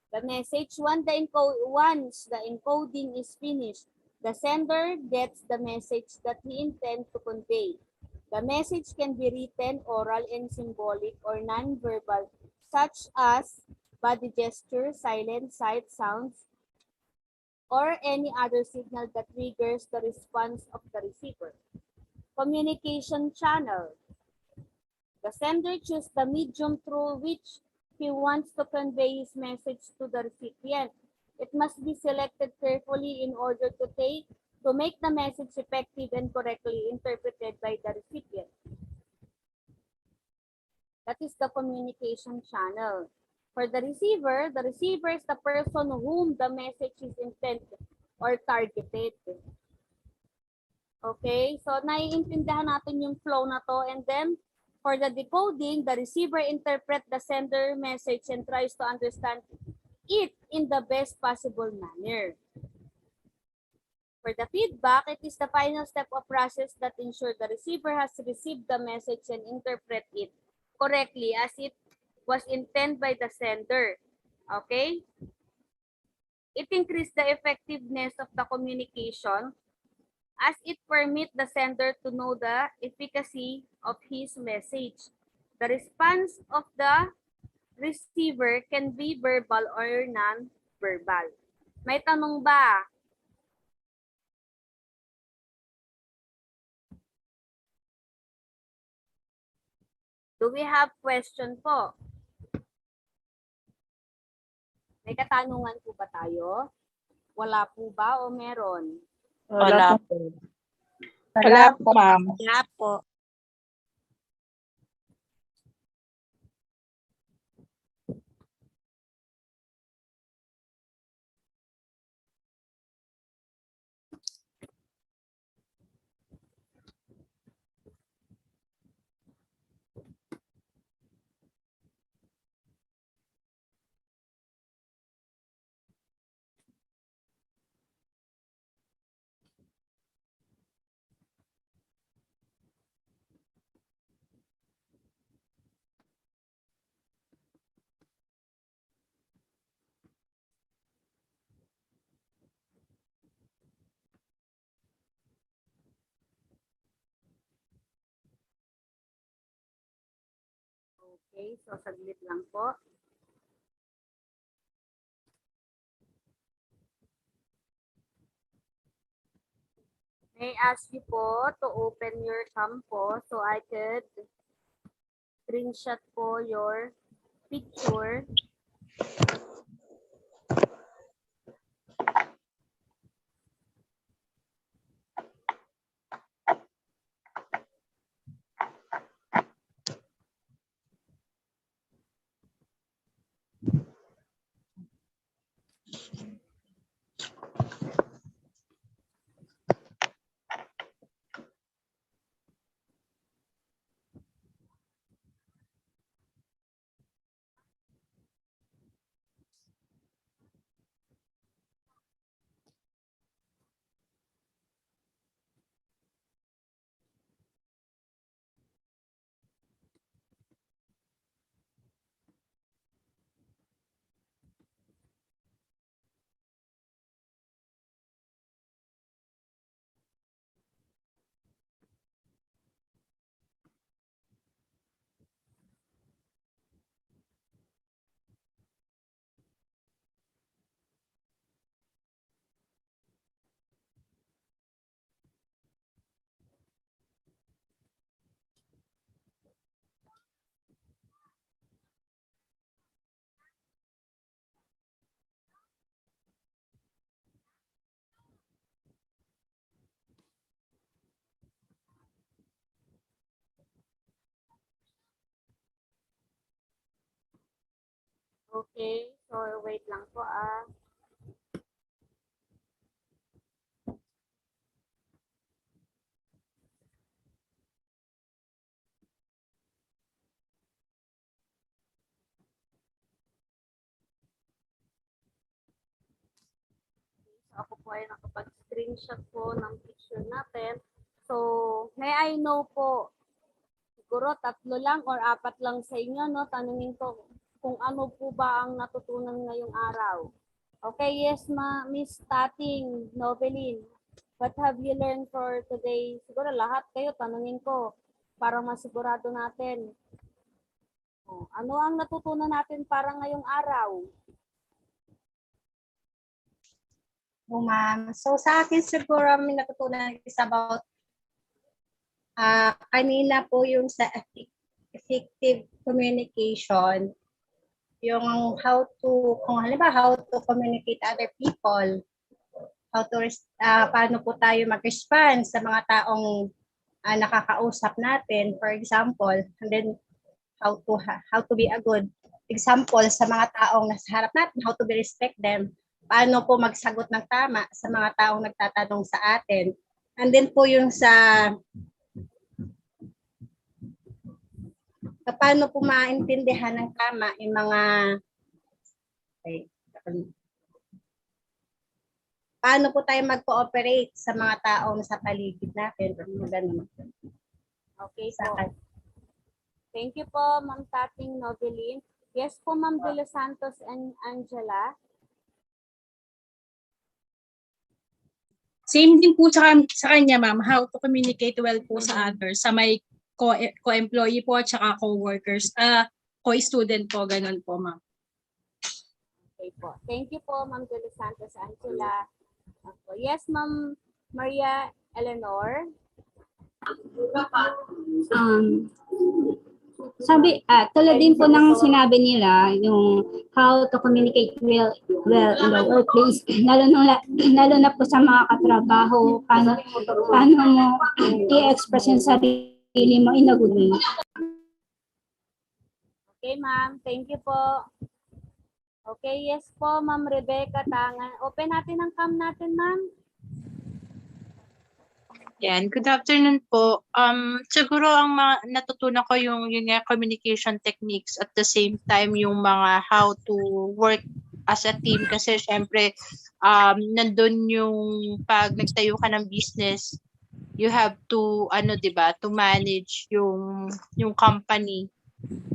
A: The message, once the encoding is finished, the sender gets the message that he intends to convey. The message can be written, oral, and symbolic or nonverbal, such as body gesture, silence, sight, sounds, or any other signal that triggers the response of the receiver. Communication channel. The sender chooses the medium through which he wants to convey his message to the recipient. It must be selected carefully in order to make the message effective and correctly interpreted by the recipient. That is the communication channel. For the receiver is the person whom the message is intended or targeted. Okay, so naiintindihan natin yung flow na to, and then For the decoding, the receiver interprets the sender message and tries to understand it in the best possible manner. For the feedback, it is the final step of process that ensures the receiver has received the message and interpret it correctly as it was intended by the sender. Okay? It increases the effectiveness of the communication as it permits the sender to know the efficacy of his message. The response of the receiver can be verbal or non-verbal. May tanong ba? Do we have question po? May katanungan po ba tayo? Wala po ba o meron?
F: Wala po.
E: Wala po, ma'am.
F: Wala po.
A: Okay, so saglit lang po. May I ask you po to open your cam po so I could screenshot po your picture. Okay, so wait lang po ah. So ako po ay nakapag-screenshot po ng picture natin. So, may I know po, siguro 3 lang or 4 lang sa inyo, no? Tanungin ko kung ano po ba ang natutunan ngayong araw. Okay, yes, Miss Tating, Noveline. What have you learned for today? Siguro lahat kayo, tanungin ko para masigurado natin. Ano ang natutunan natin para ngayong araw?
G: Ma'am. So sa akin siguro may natutunan is about kanina po yung sa effective communication, yung kung halimbawa how to communicate other people, paano po tayo mag-respond sa mga taong nakakausap natin, for example, and then how to be a good example sa mga taong nasa harap natin, how to be respect them, paano po magsagot ng tama sa mga taong nagtatanong sa atin. And then po yung sa paano po maintindihan ng tama yung mga paano po tayo mag-cooperate sa mga taong sa paligid natin. Ganun.
A: Okay po. Thank you po, Ma'am Tating Novelin. Yes po, Ma'am De Los Santos and Angela.
H: Same din po sa kanya, ma'am, how to communicate well po sa others, sa may co-employee po at saka co-workers, co-student po, ganun po, ma'am.
A: Okay po. Thank you po, Ma'am De Los Santos, Angela. Yes, Ma'am Maria Eleanor.
J: Tulad din po ng sinabi nila, yung how to communicate well in the workplace, lalo na po sa mga katrabaho, paano mo i-express yung sarili mo in a good way.
A: Okay, Ma'am. Thank you po. Okay, yes po, Ma'am Rebecca Tangan. Open natin ang cam natin, Ma'am.
I: Yan, good afternoon po. Siguro ang mga natutunan ko yung nga communication techniques at the same time yung mga how to work as a team kasi syempre nandun yung pag nagtayo ka ng business, you have to to manage yung company.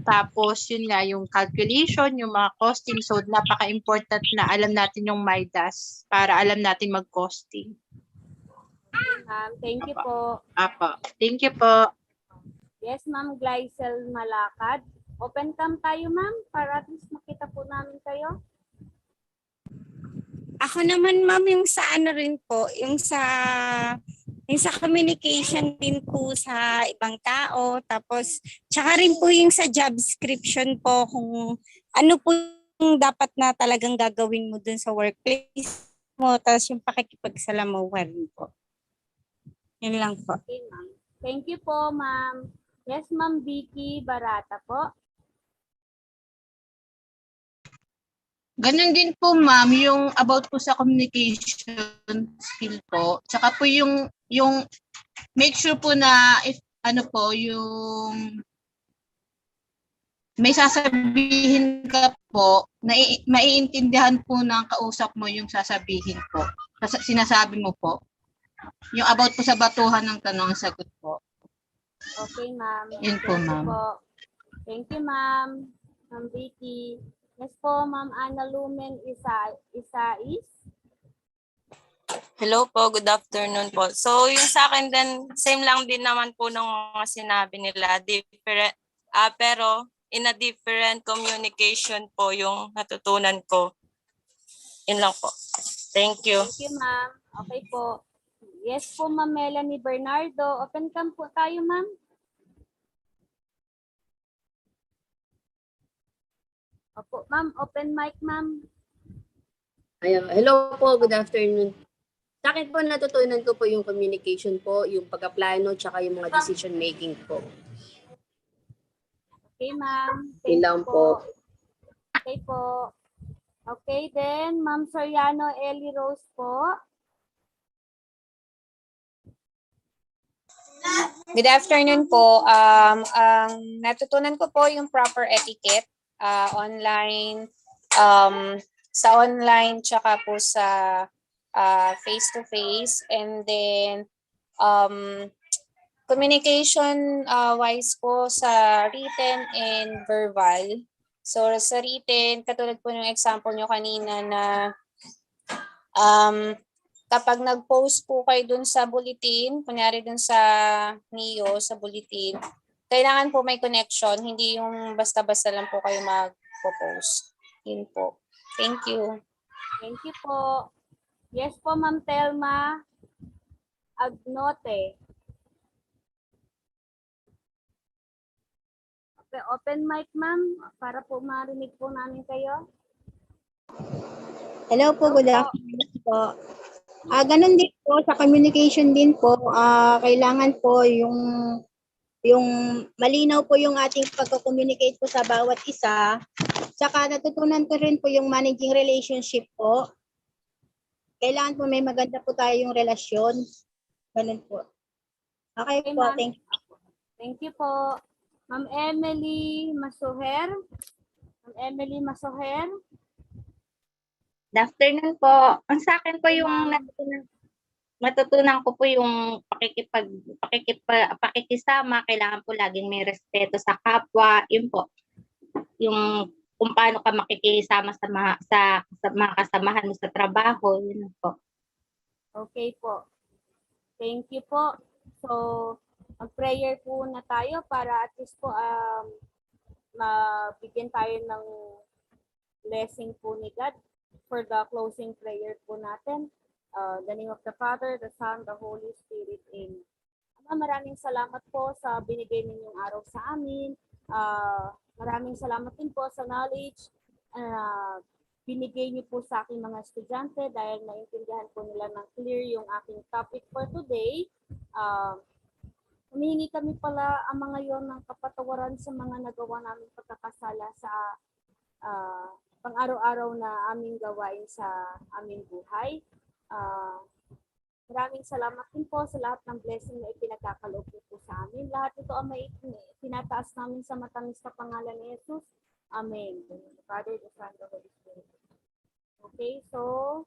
I: Tapos yun nga yung calculation, yung mga costing, so napaka-important na alam natin yung MIDAS para alam natin mag-costing.
A: Okay, Ma'am. Thank you po.
I: Apo. Thank you po.
A: Yes, Ma'am Glycel Malakad. Open cam tayo, Ma'am, para at least makita po namin kayo.
F: Ako naman, ma'am, yung sa ano rin po, yung sa communication din po sa ibang tao. Tapos, tsaka rin po yung sa job description po kung ano po yung dapat na talagang gagawin mo dun sa workplace mo. Tapos yung pakikipagsalamuha rin po. Yun lang po.
A: Okay, Ma'am. Thank you po, Ma'am. Yes, Ma'am Vicky Barata po.
C: Ganun din po, ma'am, yung about po sa communication skill po. Tsaka po yung make sure po na if yung may sasabihin ka po, maiintindihan po ng kausap mo yung sasabihin po. Sinasabi mo po. Yung about po sa batuhan ng tanong, sagot po.
A: Okay, Ma'am.
C: Yun po, ma'am.
A: Thank you, Ma'am. Ma'am Vicky. Yes po, Ma'am Ana Lumen Isais.
K: Hello po, good afternoon po. So yung sa akin din, same lang din naman po ng mga sinabi nila, different, pero in a different communication po yung natutunan ko. Yun lang po. Thank you.
A: Thank you, Ma'am. Okay po. Yes po, Ma'am Melanie Bernardo. Open cam po tayo, Ma'am. Opo, Ma'am. Open mic, Ma'am.
L: Hello po, good afternoon. Sa akin po, natutunan ko po yung communication po, yung pagkaplano, tsaka yung mga decision making po.
A: Okay, Ma'am.
L: Yun lang po.
A: Okay po. Okay, then, Ma'am Soriano Ellie Rose po.
M: Good afternoon po. Ang natutunan ko po yung proper etiquette online, sa online tsaka po sa face-to-face, and then communication wise po sa written and verbal. So sa written, katulad po ng example nyo kanina na kapag nag-post po kayo dun sa bulletin, kunyari dun sa NIO, sa bulletin, kailangan po may connection, hindi yung basta-basta lang po kayo mag-post. Yun po. Thank you.
A: Thank you po. Yes po, Ma'am Telma Agnote. Okay, open mic, Ma'am, para po marinig po namin kayo.
J: Hello po, good afternoon po. Ganun din po, sa communication din po, kailangan po yung malinaw po yung ating pagko-communicate po sa bawat isa. Saka natutunan ko rin po yung managing relationship po. Kailangan po may maganda po tayong relasyon. Ganun po. Okay po, thank you.
A: Thank you po. Ma'am Emily Masuher. Ma'am Emily Masuher.
N: Good afternoon po. Ang sa akin po
A: Hey,
N: yung
A: ma'am.
N: matutunan ko po yung pakikisama, kailangan po laging may respeto sa kapwa, yun po. Yung kung paano ka makikisama sa mga kasamahan mo sa trabaho, yun po.
A: Okay po. Thank you po. So, mag-prayer po na tayo para at least po mabigyan tayo ng blessing po ni God for the closing prayer po natin. The name of the Father, the Son, the Holy Spirit. Amen. Ama, maraming salamat po sa binigay ninyong araw sa amin. Maraming salamat din po sa knowledge binigay niyo po sa aking mga estudyante dahil naintindihan po nila ng clear yung aking topic for today. Humihingi kami pala ang mga yon ng kapatawaran sa mga nagawa namin pagkakasala sa pang-araw-araw na aming gawain sa aming buhay. Maraming salamat din po sa lahat ng blessing na ipinagkakaloob niyo po sa amin. Lahat ito ang may tinataas namin sa matamis na pangalan ni Jesus. Amen. The Father, the Son, the Holy Spirit. Okay, so